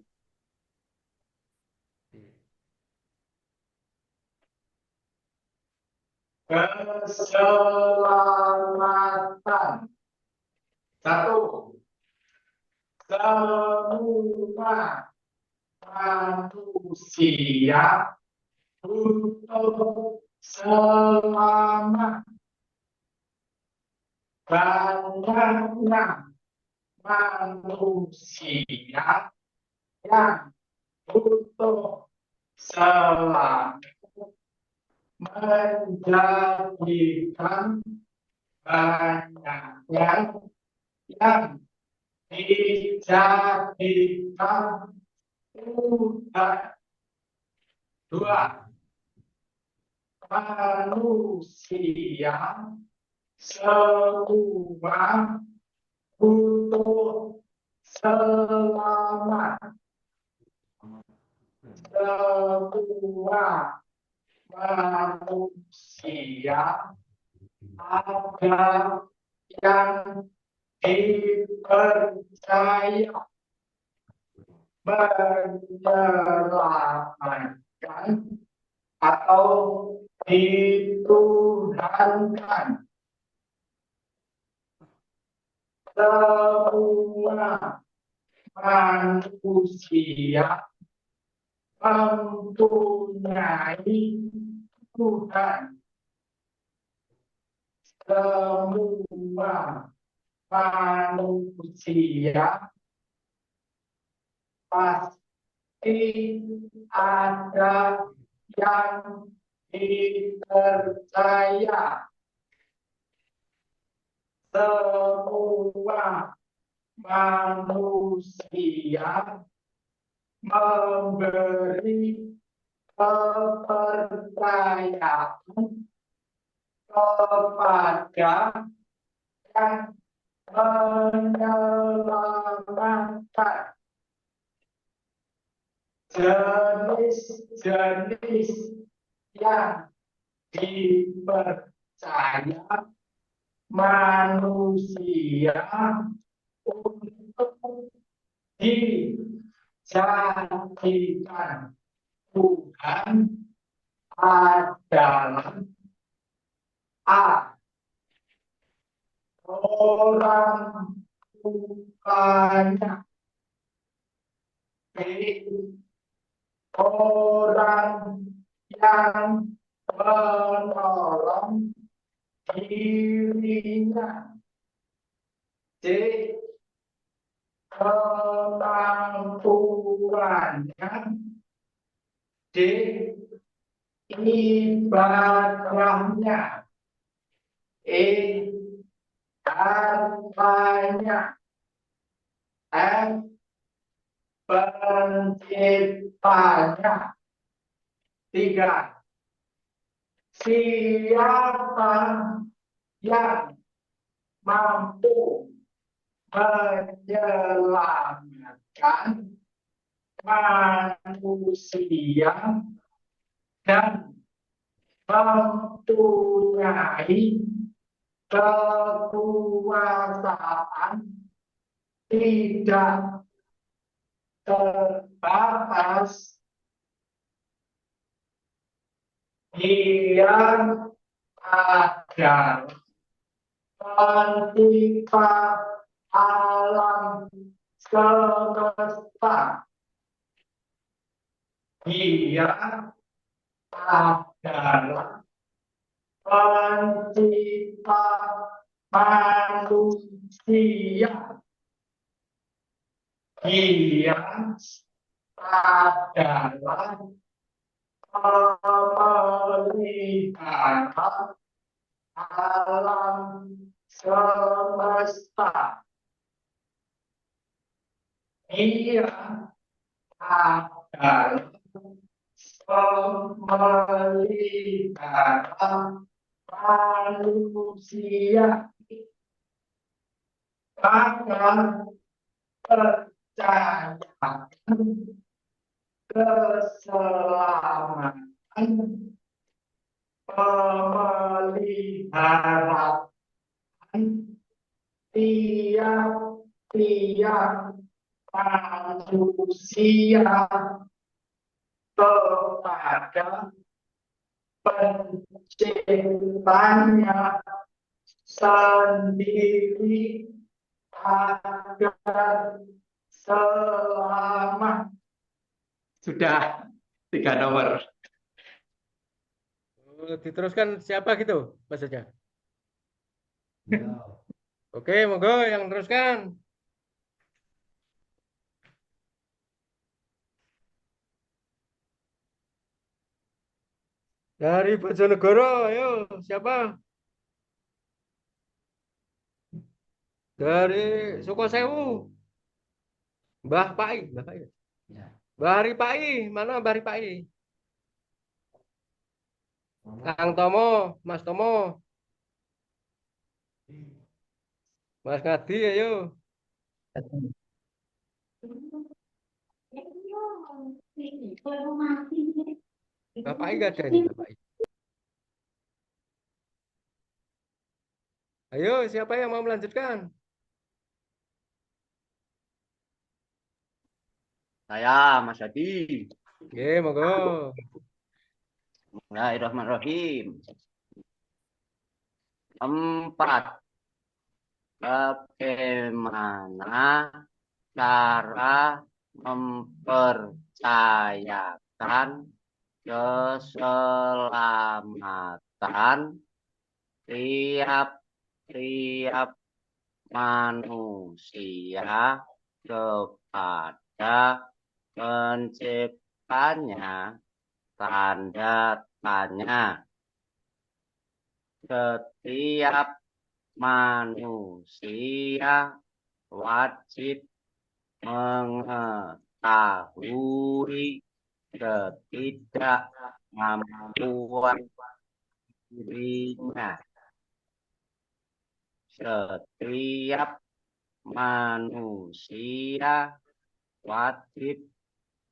Speaker 13: Keselamatan. Satu, semua manusia butuh selamat. Banyaknya manusia yang butuh selamat menjadikan banyaknya yang dijadikan Tuhan. Dua, manusia semua butuh selamat. Semua manusia ada yang dipercaya menyelamatkan atau dituhankan. Semua manusia mempunyai Tuhan. Semua manusia pasti ada yang dipercaya. Semua manusia memberi kepercayaan kepada yang menyelamatkan. Jenis-jenis yang dipercaya manusia untuk dijadikan Tuhan adalah A. Orang tuanya. B. Orang yang menolong dirinya. C. Kemampuannya. D. Ibadahnya. E. Hartanya. F. Penciptanya. 3. Siapa yang mampu menyelamatkan manusia dan mempunyai kekuasaan tidak terbatas. Dia adalah pencipta alam semesta. Dia adalah pencipta manusia. Dia adalah pemelihara alam semesta. Dia adalah pemelihara manusia. Maka percayakan keselamatan pemeliharaan tiap-tiap manusia kepada penciptanya sendiri agar selamat.
Speaker 2: Sudah 3 nomor. Diteruskan siapa gitu maksudnya? Oke, monggo yang teruskan. Dari Bojonegoro, ayo siapa? Dari Sukosewu. Mbah Pai, Mbah Pai. Mbah Hari Pai, mana Mbah Hari Pai? Kang Tomo, Mas Tomo. Mas Ngadi, ayo. Bapak enggak ada ini, Bapak. Ayo, siapa yang mau melanjutkan?
Speaker 14: Saya Mas Hadi.
Speaker 2: Oke, monggo.
Speaker 14: Bismillahirrahmanirrahim. 4. Bagaimana cara mempercayakan keselamatan tiap-tiap manusia kepada penciptanya? Tanda tanya. Setiap manusia wajib mengetahui ketidakmampuan dirinya. Setiap manusia wajib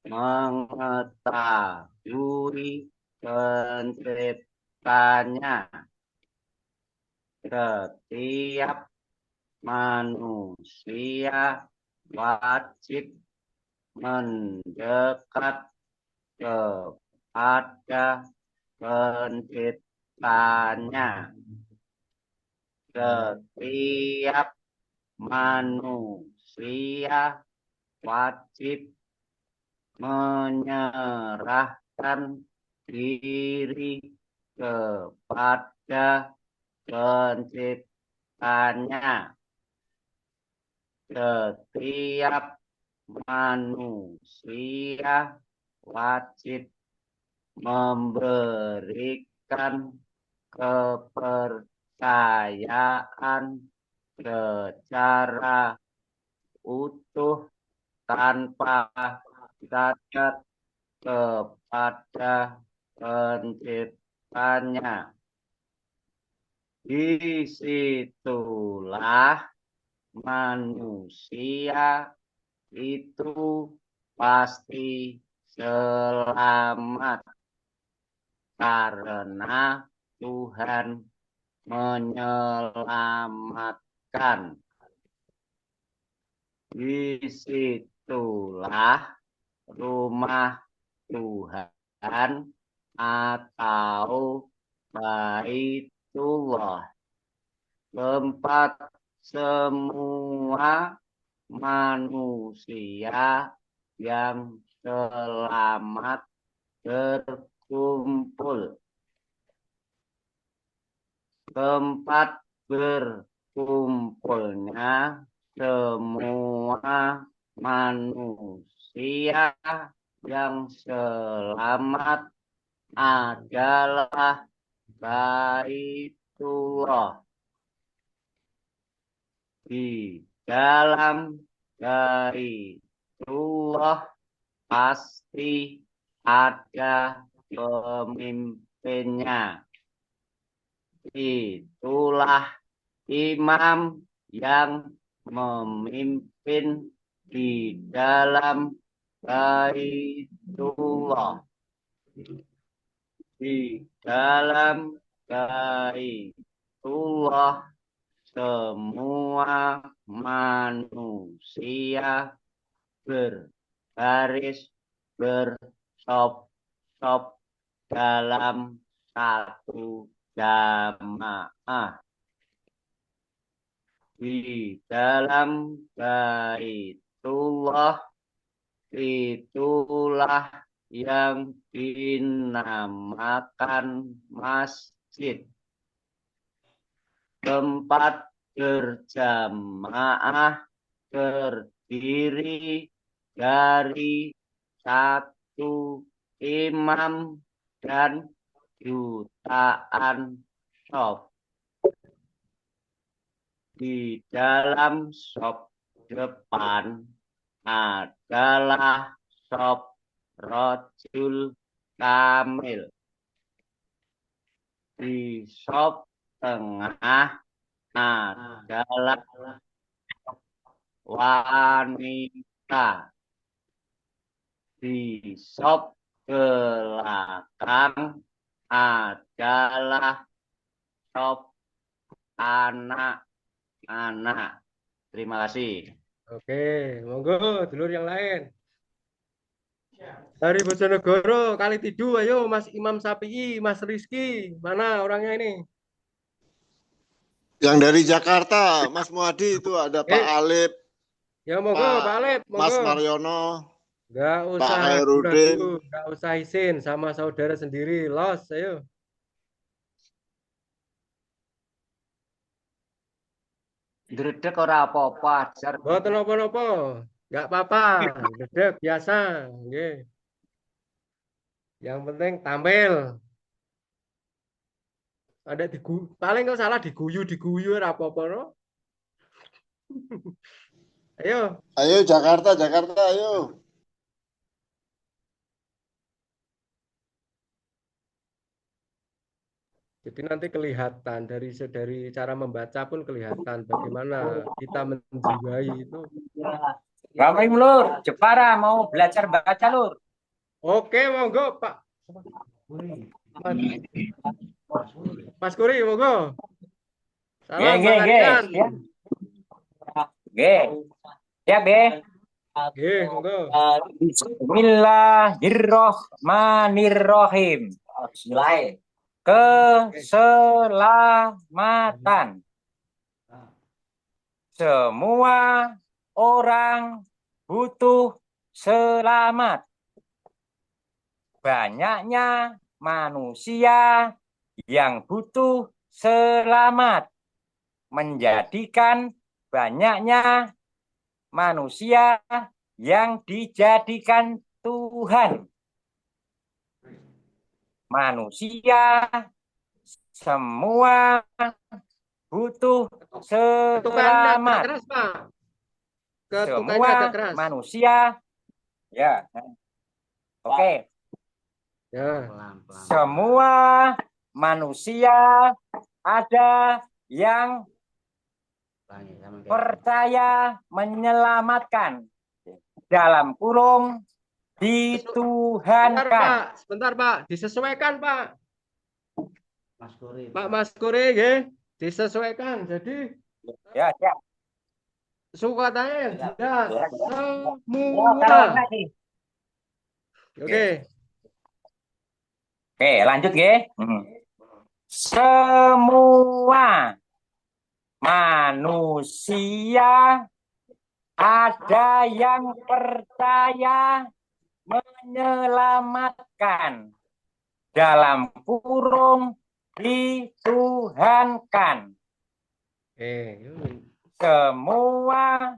Speaker 14: mengetahui penciptanya. Setiap manusia wajib mendekat kepada penciptanya. Setiap manusia wajib menyerahkan diri kepada penciptanya. Setiap manusia wajib memberikan kepercayaan secara utuh tanpa cacat kepada penciptanya. Disitulah manusia itu pasti selamat karena Tuhan menyelamatkan. Disitulah rumah Tuhan atau Baitullah, tempat semua manusia yang selamat berkumpul. Tempat berkumpulnya semua manusia yang selamat adalah Baitullah. Di dalam Baitullah pasti ada pemimpinnya. Itulah imam yang memimpin di dalam Baitullah. Di dalam Baitullah semua manusia berbaris bersop-sop dalam satu jamaah di dalam Baitullah, itulah yang dinamakan masjid, tempat berjamaah terdiri dari satu imam dan jutaan shop. Di dalam shop depan adalah shop rojul kamil. Di shop tengah adalah wanita. Di shop belakang adalah shop anak-anak. Terima kasih.
Speaker 2: Oke, monggo dulur yang lain. Dari Bojonegoro, Kalitidu, ayo Mas Imam Sapi'i, Mas Rizky, mana orangnya ini?
Speaker 15: Yang dari Jakarta, Mas Muadi itu ada Pak Alip.
Speaker 2: Ya monggo Pak Alip, monggo.
Speaker 15: Mas Mariono.
Speaker 2: Enggak usah,
Speaker 15: Pak Hairudin.
Speaker 2: enggak usah izin sama saudara sendiri, los, ayo.
Speaker 14: Dredeg ora apa-apa, ajar.
Speaker 2: Mboten napa-napa. Enggak apa-apa, dredeg biasa, nggih. Yang penting tampil. Ada paling kalau salah diguyu ora apa-apa no. Ayo.
Speaker 15: Ayo Jakarta, ayo.
Speaker 2: Jadi nanti kelihatan dari cara membaca pun kelihatan bagaimana kita menjiwai itu.
Speaker 16: Assalamualaikum Lur, Jepara mau belajar baca Lur.
Speaker 2: Oke, monggo Pak. Mas Kuri, monggo. Salam pengajian.
Speaker 16: Ya, Be.
Speaker 2: Monggo.
Speaker 16: Bismillahirrohmanirrohim. Bismillah. Keselamatan. Semua orang butuh selamat. Banyaknya manusia yang butuh selamat menjadikan banyaknya manusia yang dijadikan Tuhan. Manusia semua butuh selamat. Semua manusia, ya, oke.
Speaker 2: Ya.
Speaker 16: Semua manusia ada yang percaya menyelamatkan, dalam kurung dituhankan.
Speaker 2: Sebentar Pak, disesuaikan Pak.
Speaker 1: Mas Kuri.
Speaker 2: Pak Mas Kuri, ya, disesuaikan. Jadi
Speaker 16: ya, siap.
Speaker 2: Sukatanya ya, semua. Oke.
Speaker 16: Oke, lanjut ya. Semua manusia ada yang percaya menyelamatkan, dalam kurung dituhankan. Semua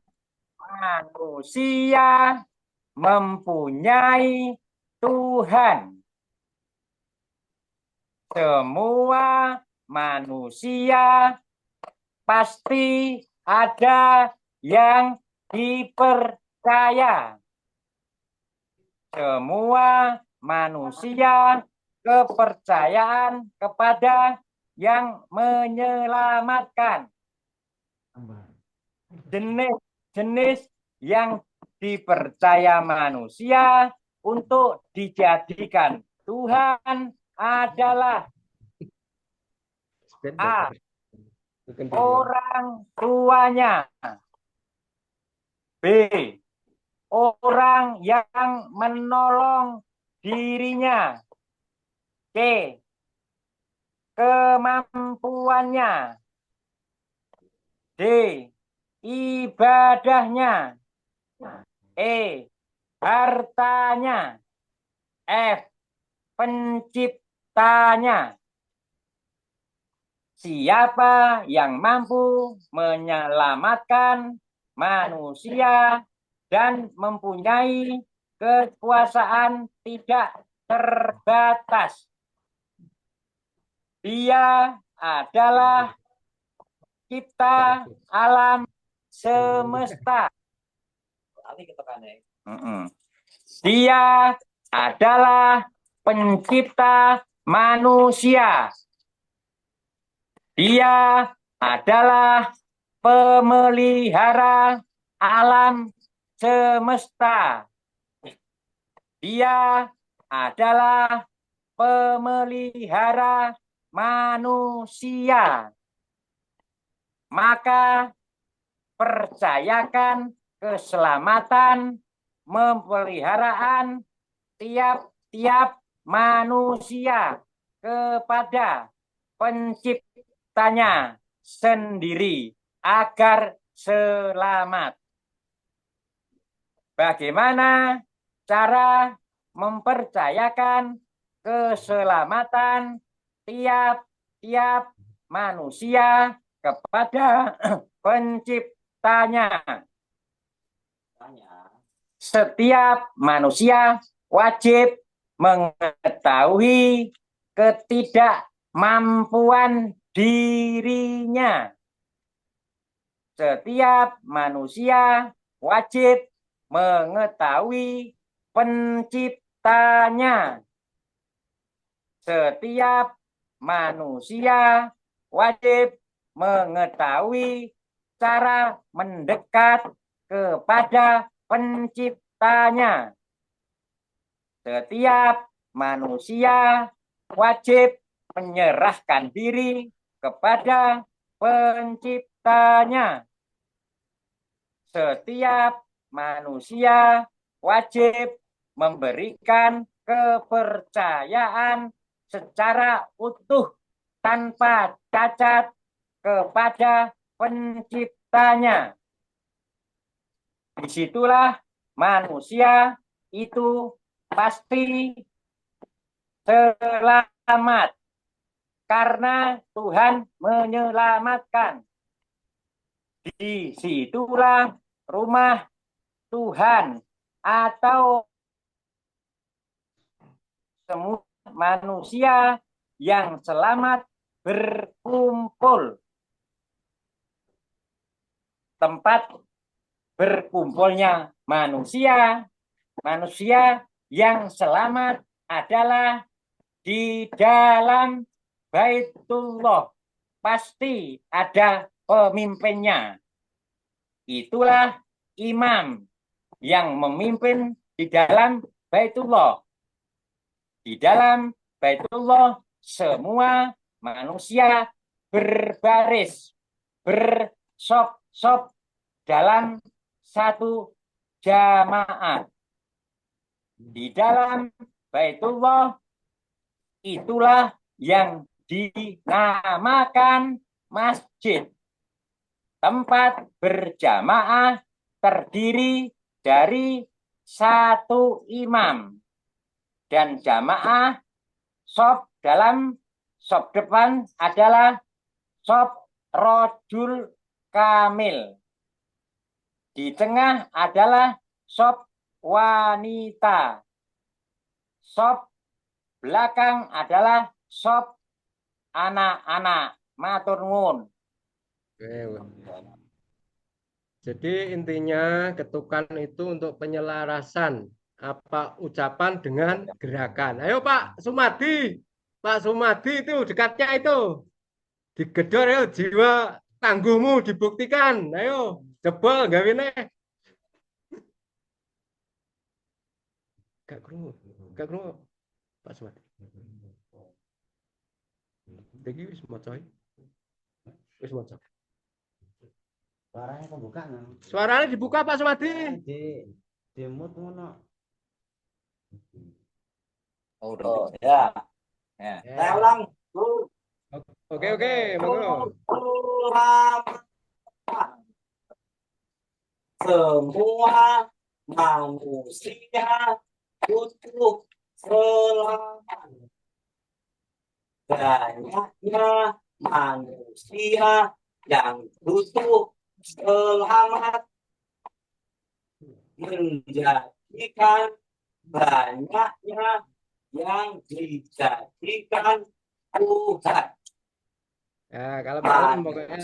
Speaker 16: manusia mempunyai Tuhan. Semua manusia pasti ada yang dipercaya. Semua manusia kepercayaan kepada yang menyelamatkan. Jenis-jenis yang dipercaya manusia untuk dijadikan Tuhan adalah A. Orang tuanya. B. orang yang menolong dirinya. C. Kemampuannya. D. Ibadahnya. E. Hartanya. F. Penciptanya. Siapa yang mampu menyelamatkan manusia dan mempunyai kekuasaan tidak terbatas? Dia adalah cipta alam semesta. Dia adalah pencipta manusia. Dia adalah pemelihara alam semesta. Dia adalah pemelihara manusia. Maka percayakan keselamatan, pemeliharaan tiap-tiap manusia kepada penciptanya sendiri agar selamat. Bagaimana cara mempercayakan keselamatan tiap-tiap manusia kepada penciptanya? Setiap manusia wajib mengetahui ketidakmampuan dirinya. Setiap manusia wajib mengetahui penciptanya. Setiap manusia wajib mengetahui cara mendekat kepada penciptanya. Setiap manusia wajib menyerahkan diri kepada penciptanya. Setiap manusia wajib memberikan kepercayaan secara utuh tanpa cacat kepada penciptanya. Disitulah manusia itu pasti selamat karena Tuhan menyelamatkan. Disitulah rumah Tuhan atau semua manusia yang selamat berkumpul. Tempat berkumpulnya manusia yang selamat adalah di dalam Baitullah. Pasti ada pemimpinnya. Itulah imam yang memimpin di dalam Baitullah. Di dalam Baitullah semua manusia berbaris, bersop-sop dalam satu jamaah. Di dalam Baitullah itulah yang dinamakan masjid. Tempat berjamaah terdiri dari satu imam dan jamaah. Sop dalam sop depan adalah sop rojul kamil. Di tengah adalah sop wanita. Sop belakang adalah sop anak-anak. Matur nuwun.
Speaker 2: Jadi intinya ketukan itu untuk penyelarasan apa ucapan dengan gerakan. Ayo Pak Sumadi itu dekatnya itu digedor ya, jiwa tangguhmu dibuktikan. Ayo jebol gawine. Gak krungu Pak Sumadi. Iki wis maca. Wis maca.
Speaker 1: Suaranya kebuka.
Speaker 2: Suaranya dibuka Pak Sumadi.
Speaker 1: Demut ngono.
Speaker 16: Oh, udah. Ya. Ya. Saya ulang.
Speaker 2: Oke, monggo.
Speaker 16: Semua manusia butuh selamat. Banyaknya manusia yang butuh selamat menjadikan banyaknya yang dijadikan Tuhan.
Speaker 2: Nah, kalem-kalem pokoknya.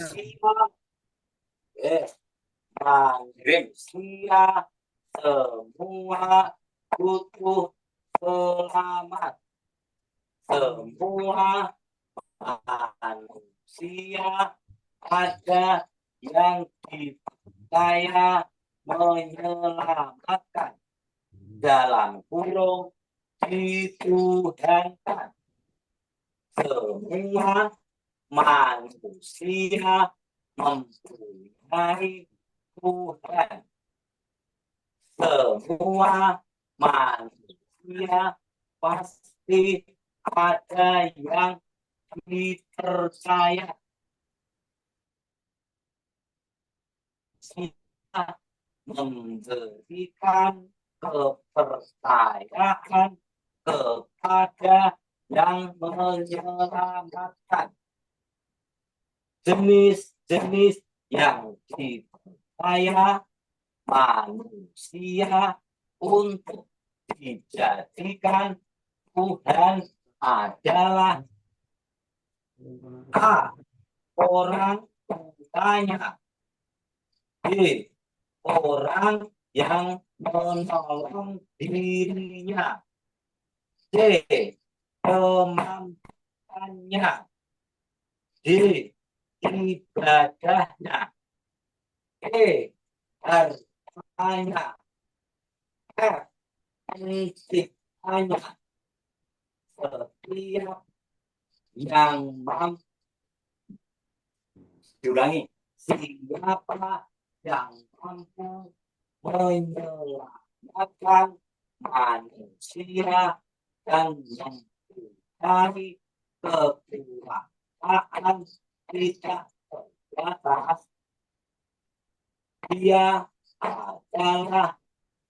Speaker 16: Manusia semua butuh selamat. Semua manusia ada yang dipercaya menyelamatkan, dalam kurung dituhankan. Semua manusia mempunyai Tuhan. Semua manusia pasti ada yang dipercaya. Kita memberikan kepercayaan kepada yang menyelamatkan. Jenis-jenis yang dipercaya manusia untuk dijadikan Tuhan adalah A. Orang bertanya. B. Orang yang menolong dirinya. C. Kemampuannya. D. Ibadahnya. E. Hartanya. F. Penciptanya. Setiap yang mampu, diulangi, siapa yang mampu menyelamatkan manusia dan mencari kekuasaan tidak terbatas, dia adalah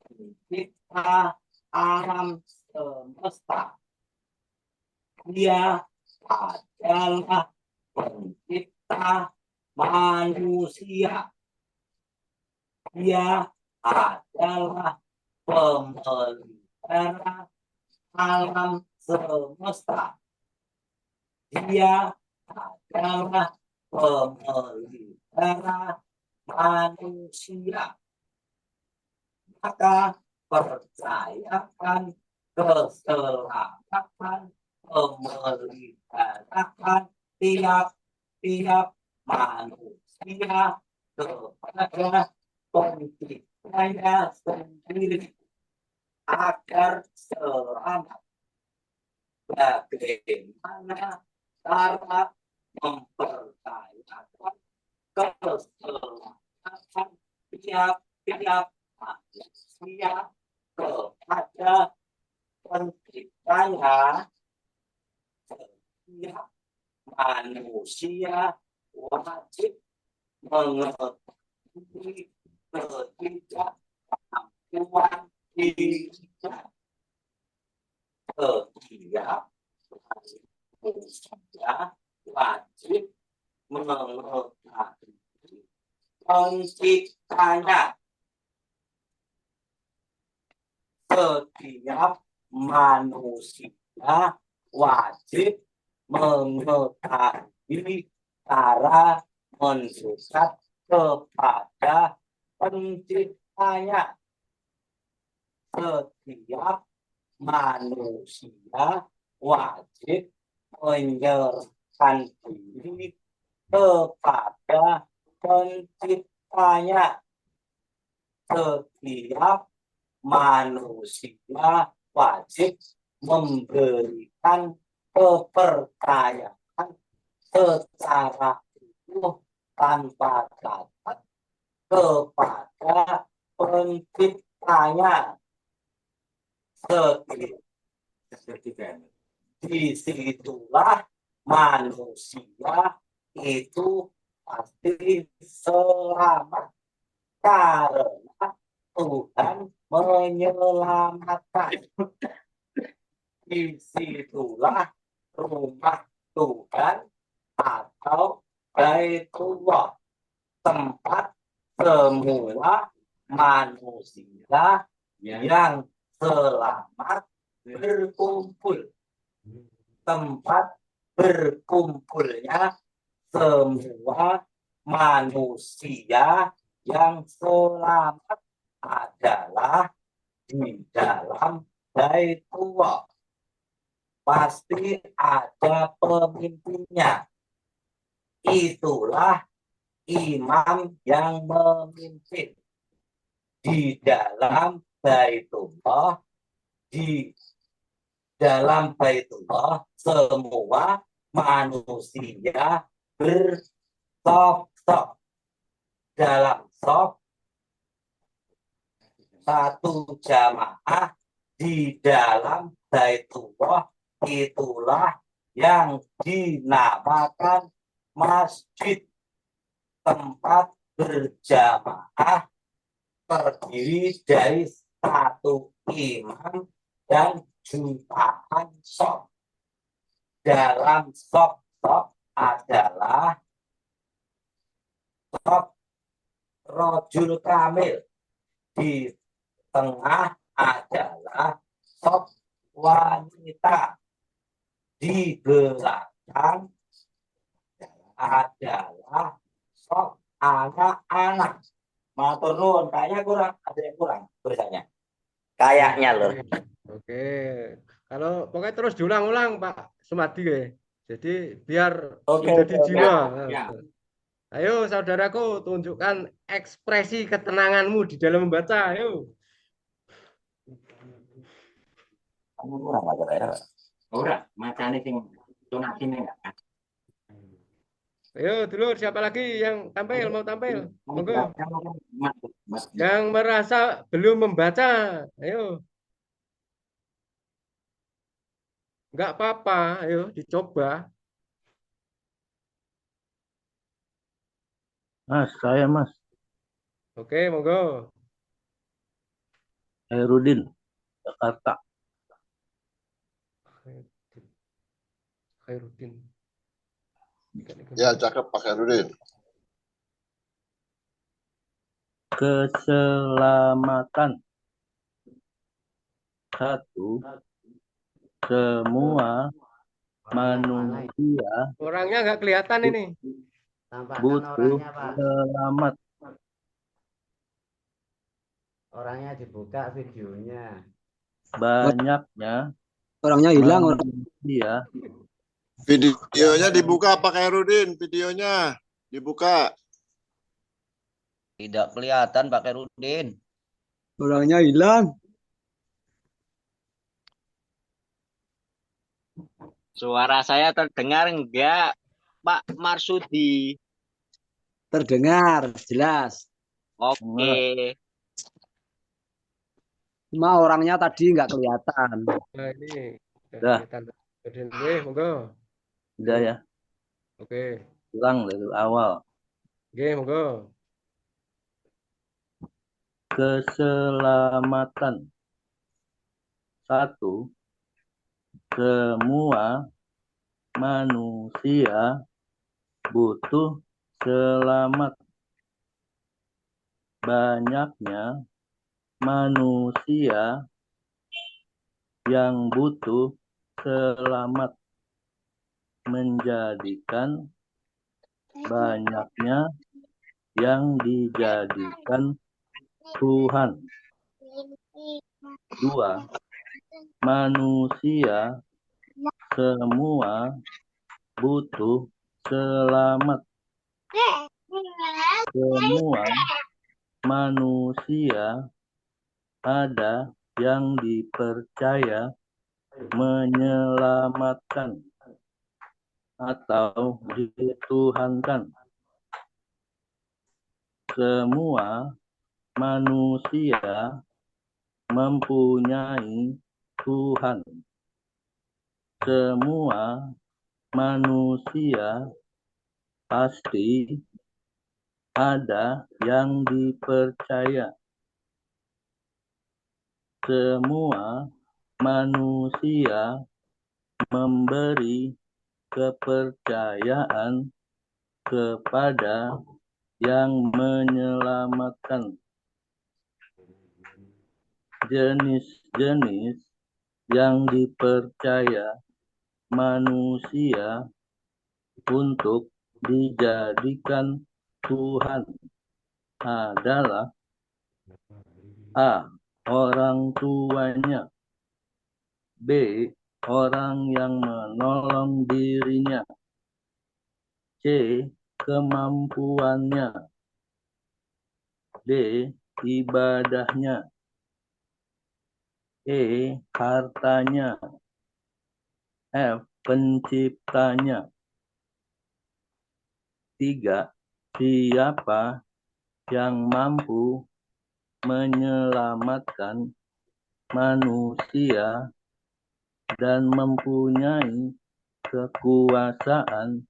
Speaker 16: pencipta alam semesta. Dia adalah pencipta manusia. Dia adalah pemelihara alam semesta. Dia adalah pemelihara manusia. Maka percayakan keselamatan pemeliharaan tiap-tiap manusia kepada penciptanya sendiri agar selamat. Bagaimana cara mempercayakan keselamatan tiap-tiap manusia kepada penciptanya? Setiap manusia wajib mengetahui ketidakmampuan dirinya. Setiap manusia wajib mengetahui penciptanya. Setiap manusia wajib mengetahui cara mendekat kepada penciptanya. Setiap manusia wajib menyerahkan diri kepada penciptanya. Setiap manusia wajib memberikan kepercayaan secara utuh tanpa cacat kepada pencipta
Speaker 4: tanya segitiga. Disitulah manusia itu pasti selamat karena Tuhan menyelamatkan. Disitulah rumah Tuhan atau Baitullah, tempat semula manusia yang selamat berkumpul, tempat berkumpulnya semua manusia yang selamat adalah di dalam Baitullah. Pasti ada pemimpinnya. Itulah imam yang memimpin di dalam Baitullah. Di dalam Baitullah semua manusia bersaf-saf dalam saf satu jamaah di dalam Baitullah. Itulah yang dinamakan masjid, tempat berjamaah terdiri dari satu imam dan jutaan shaf. Dalam shaf adalah shaf rojul kamil, di tengah adalah shaf wanita, di belakang adalah shaf anak-anak. Matur nuwun, kayaknya kurang, ada yang kurang tulisannya. Kayaknya loh.
Speaker 2: Oke, kalau pokoknya terus diulang-ulang Pak Sumadi ya. Jadi biar jadi jiwa.
Speaker 4: Ya.
Speaker 2: Ayo saudaraku, tunjukkan ekspresi ketenanganmu di dalam membaca. Ayo.
Speaker 4: Kamu kurang baca ya. Ora, macane sing tunasine enggak.
Speaker 2: Ayo dulur, siapa lagi yang tampil, mau tampil? Monggo. Yang merasa belum membaca, ayo. Enggak apa-apa, ayo dicoba.
Speaker 10: Mas, saya Mas.
Speaker 2: Oke, monggo.
Speaker 10: Hairudin, Jakarta.
Speaker 2: Hairudin.
Speaker 15: Ya, cakep Pak Hairudin.
Speaker 10: Keselamatan. 1. Semua manusia
Speaker 2: Orangnya nggak kelihatan ini.
Speaker 10: butuh selamat.
Speaker 1: Orangnya dibuka videonya.
Speaker 10: Banyaknya
Speaker 6: Orangnya hilang.
Speaker 10: manusia
Speaker 15: Videonya dibuka Pak Hairudin, videonya dibuka.
Speaker 14: Tidak kelihatan Pak Herudin.
Speaker 6: Orangnya hilang.
Speaker 16: Suara saya terdengar enggak, Pak Marsudi?
Speaker 6: Terdengar jelas.
Speaker 16: Oke.
Speaker 6: Cuma orangnya tadi nggak kelihatan.
Speaker 2: Nah, ini
Speaker 10: Udah.
Speaker 2: kelihatan. Monggo.
Speaker 10: Udah ya,
Speaker 2: Oke.
Speaker 10: ulang dari awal.
Speaker 2: Oke, monggo.
Speaker 10: Keselamatan. 1. Semua manusia butuh selamat. Banyaknya manusia yang butuh selamat menjadikan banyaknya yang dijadikan Tuhan. 2. Manusia semua butuh selamat. Semua manusia ada yang dipercaya menyelamatkan atau dituhankan. Semua manusia mempunyai Tuhan. Semua manusia pasti ada yang dipercaya. Semua manusia memberi kepercayaan kepada yang menyelamatkan. Jenis-jenis yang dipercaya manusia untuk dijadikan Tuhan adalah A. Orang tuanya, B. Orang yang menolong dirinya, C. Kemampuannya, D. Ibadahnya, E. Hartanya, F. Penciptanya. 3. Siapa yang mampu menyelamatkan manusia dan mempunyai kekuasaan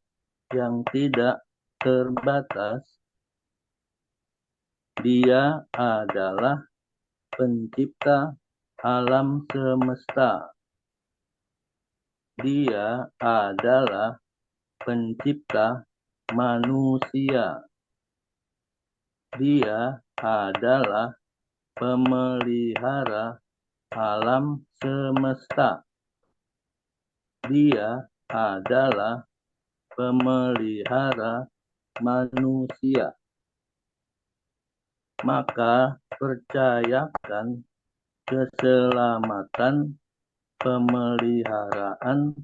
Speaker 10: yang tidak terbatas. Dia adalah pencipta alam semesta. Dia adalah pencipta manusia. Dia adalah pemelihara alam semesta. Dia adalah pemelihara manusia. Maka percayakan keselamatan pemeliharaan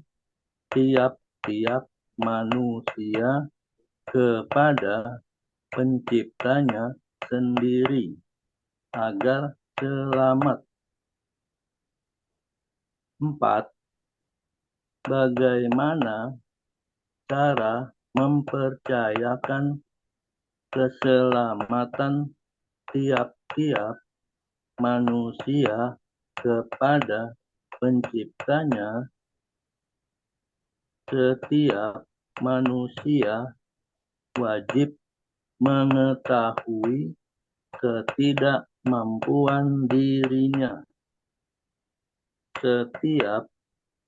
Speaker 10: tiap-tiap manusia kepada penciptanya sendiri agar selamat. 4. Bagaimana cara mempercayakan keselamatan tiap-tiap manusia kepada penciptanya? Setiap manusia wajib mengetahui ketidakmampuan dirinya. Setiap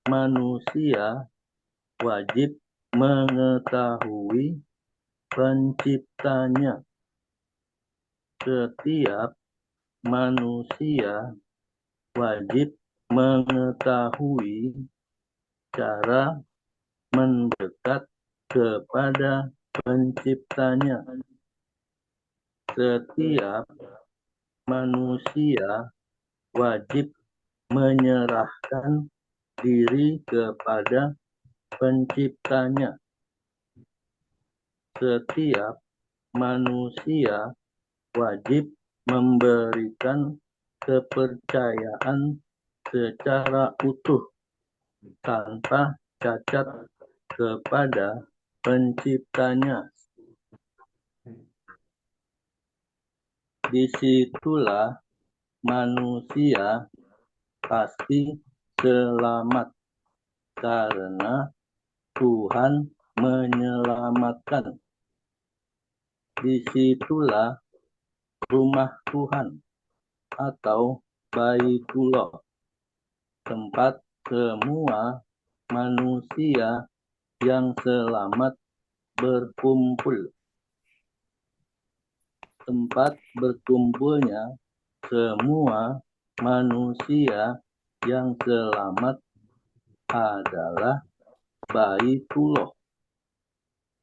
Speaker 10: manusia wajib mengetahui penciptanya. Setiap manusia wajib mengetahui cara mendekat kepada penciptanya. Setiap manusia wajib menyerahkan diri kepada penciptanya. Setiap manusia wajib memberikan kepercayaan secara utuh tanpa cacat kepada penciptanya. Disitulah manusia pasti selamat karena Tuhan menyelamatkan. Disitulah rumah Tuhan atau Baitullah, tempat semua manusia yang selamat berkumpul. Tempat berkumpulnya semua manusia yang selamat adalah Baitullah.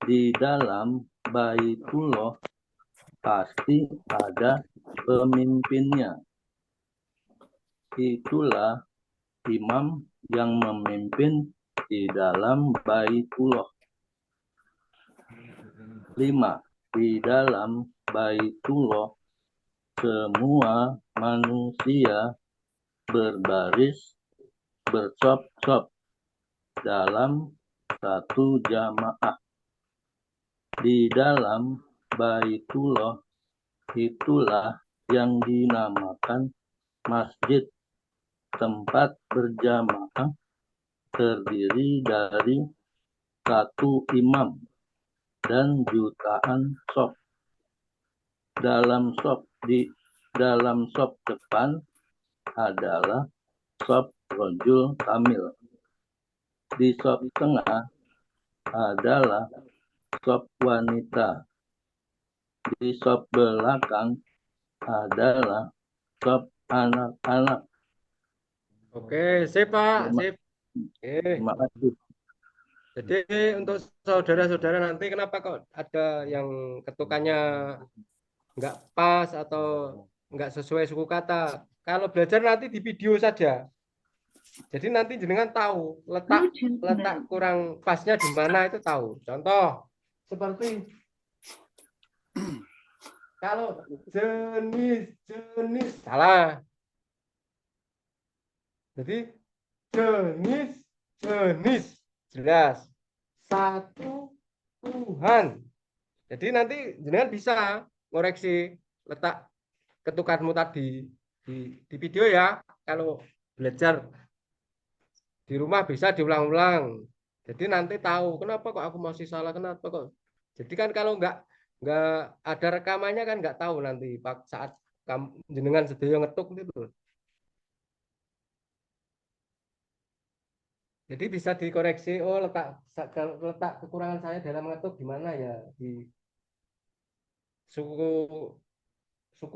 Speaker 10: Di dalam Baitullah pasti ada pemimpinnya. Itulah imam yang memimpin di dalam Baitullah. 5. Di dalam Baitullah semua manusia berbaris bersop-sop dalam satu jamaah. Di dalam Baitullah itulah yang dinamakan masjid tempat berjamaah terdiri dari satu imam dan jutaan shaf. Dalam shaf depan adalah shaf rojul kamil. Di shaf tengah adalah shaf wanita. Di shaf belakang adalah shaf anak-anak.
Speaker 2: Oke, sip Pak, sip.
Speaker 10: Terima kasih.
Speaker 2: Jadi untuk saudara-saudara nanti kenapa kok ada yang ketukannya nggak pas atau nggak sesuai suku kata? Kalau belajar nanti di video saja. Jadi nanti jenengan tahu letak kurang pasnya di mana itu tahu. Contoh seperti kalau jenis salah. Jadi jenis jelas satu Tuhan. Jadi nanti jenengan bisa ngoreksi letak ketukanmu tadi di video ya. Kalau belajar di rumah bisa diulang-ulang. Jadi nanti tahu kenapa kok aku masih salah, kenapa kok. Jadi kan kalau nggak ada rekamannya kan nggak tahu nanti saat jenengan sedaya ngetuk gitu. Jadi bisa dikoreksi, oh letak kekurangan saya dalam ngetuk gimana ya, di suku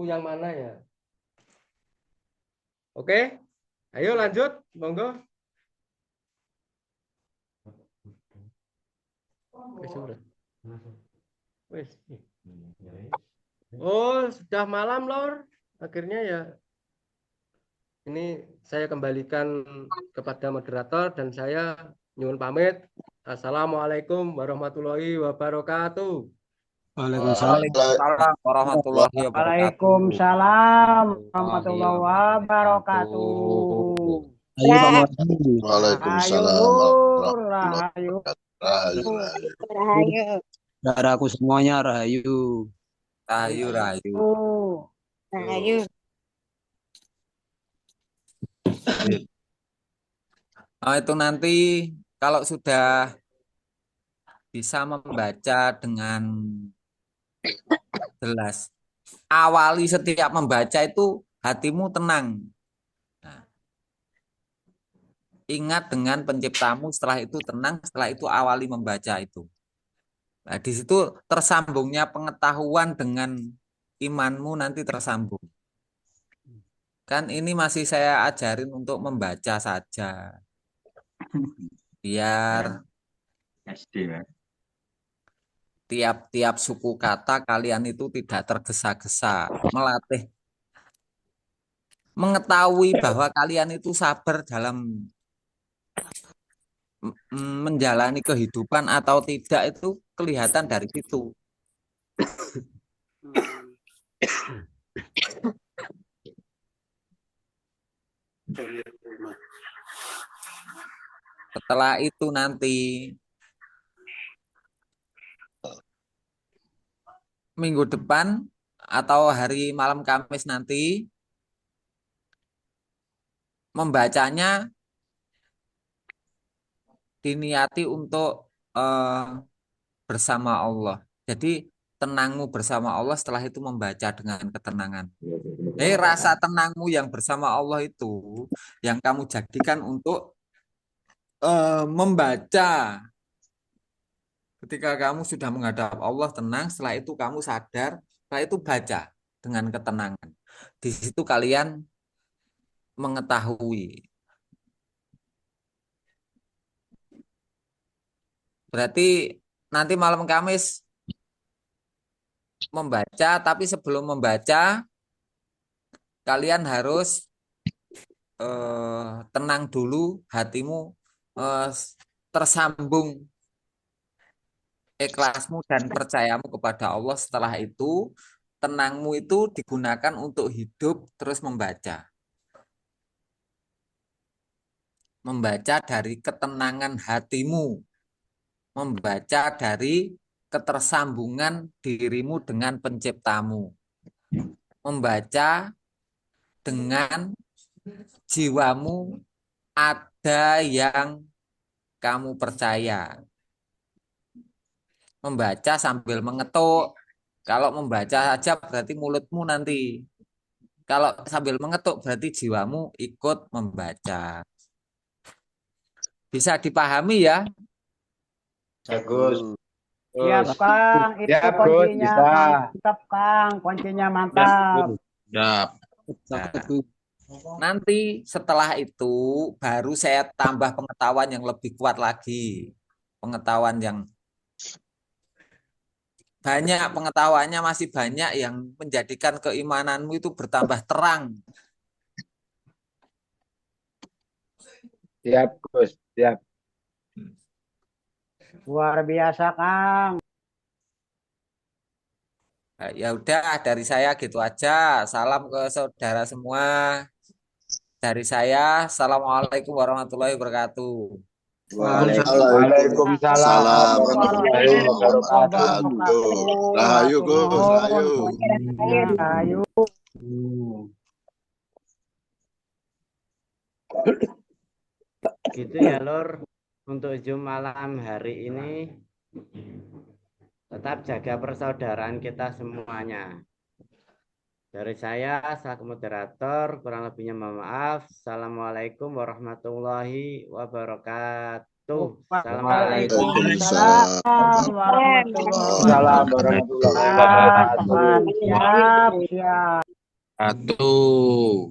Speaker 2: yang mana ya. Oke, ayo lanjut, monggo. Oh, sudah malam, Lor. Akhirnya ya. Ini saya kembalikan kepada moderator dan saya nyuwun pamit. Assalamualaikum warahmatullahi wabarakatuh.
Speaker 6: Waalaikumsalam
Speaker 14: warahmatullahi wabarakatuh.
Speaker 7: Waalaikumsalam warahmatullahi wabarakatuh.
Speaker 6: Ayo Pak Muhammad.
Speaker 15: Waalaikumsalam
Speaker 7: Rahayu.
Speaker 15: Rahayu.
Speaker 6: Saudaraku semuanya rahayu.
Speaker 14: Rahayu, rahayu.
Speaker 15: Rahayu.
Speaker 14: Oh, itu nanti kalau sudah bisa membaca dengan jelas, awali setiap membaca itu hatimu tenang. Nah, ingat dengan penciptamu, setelah itu tenang, setelah itu awali membaca itu. Nah, di situ tersambungnya pengetahuan dengan imanmu nanti tersambung. Kan ini masih saya ajarin untuk membaca saja. Biar tiap-tiap suku kata kalian itu tidak tergesa-gesa. Melatih. Mengetahui bahwa kalian itu sabar dalam menjalani kehidupan atau tidak itu kelihatan dari situ. Setelah itu nanti minggu depan atau hari malam Kamis nanti membacanya diniati untuk bersama Allah. Jadi tenangmu bersama Allah, setelah itu membaca dengan ketenangan. Rasa tenangmu yang bersama Allah itu yang kamu jadikan untuk membaca. Ketika kamu sudah menghadap Allah tenang, setelah itu kamu sadar, setelah itu baca dengan ketenangan. Di situ kalian mengetahui. Berarti nanti malam Kamis membaca, tapi sebelum membaca kalian harus tenang dulu, hatimu tersambung ikhlasmu dan percayamu kepada Allah. Setelah itu tenangmu itu digunakan untuk hidup terus membaca. Membaca dari ketenangan hatimu. Membaca dari ketersambungan dirimu dengan penciptamu. Membaca dengan jiwamu ada yang kamu percaya. Membaca sambil mengetuk. Kalau membaca saja berarti mulutmu nanti. Kalau sambil mengetuk berarti jiwamu ikut membaca. Bisa dipahami ya?
Speaker 3: Bagus.
Speaker 7: Siap, Kang. Itu
Speaker 3: Siap, Gus.
Speaker 7: kuncinya
Speaker 3: Bisa.
Speaker 7: mantap, Kang. Kuncinya mantap.
Speaker 11: Siap.
Speaker 14: Nah, nanti setelah itu baru saya tambah pengetahuan yang lebih kuat lagi. Pengetahuan yang banyak, pengetahuannya masih banyak yang menjadikan keimananmu itu bertambah terang.
Speaker 3: Siap, Gus. Siap.
Speaker 7: Luar biasa, Kang.
Speaker 14: Ya udah, dari saya gitu aja. Salam ke saudara semua. Dari saya, assalamualaikum warahmatullahi wabarakatuh.
Speaker 15: Waalaikumsalam warahmatullahi wabarakatuh. Rahayu, Gus. Rahayu.
Speaker 7: Ayo.
Speaker 1: Gitu ya, Lur. Untuk Zoom malam hari ini tetap jaga persaudaraan kita semuanya. Dari saya, selaku moderator, kurang lebihnya mohon maaf. Assalamualaikum warahmatullahi wabarakatuh. Assalamualaikum.
Speaker 3: Waalaikumsalam warahmatullahi wabarakatuh.
Speaker 7: Siap, siap.
Speaker 11: Satu.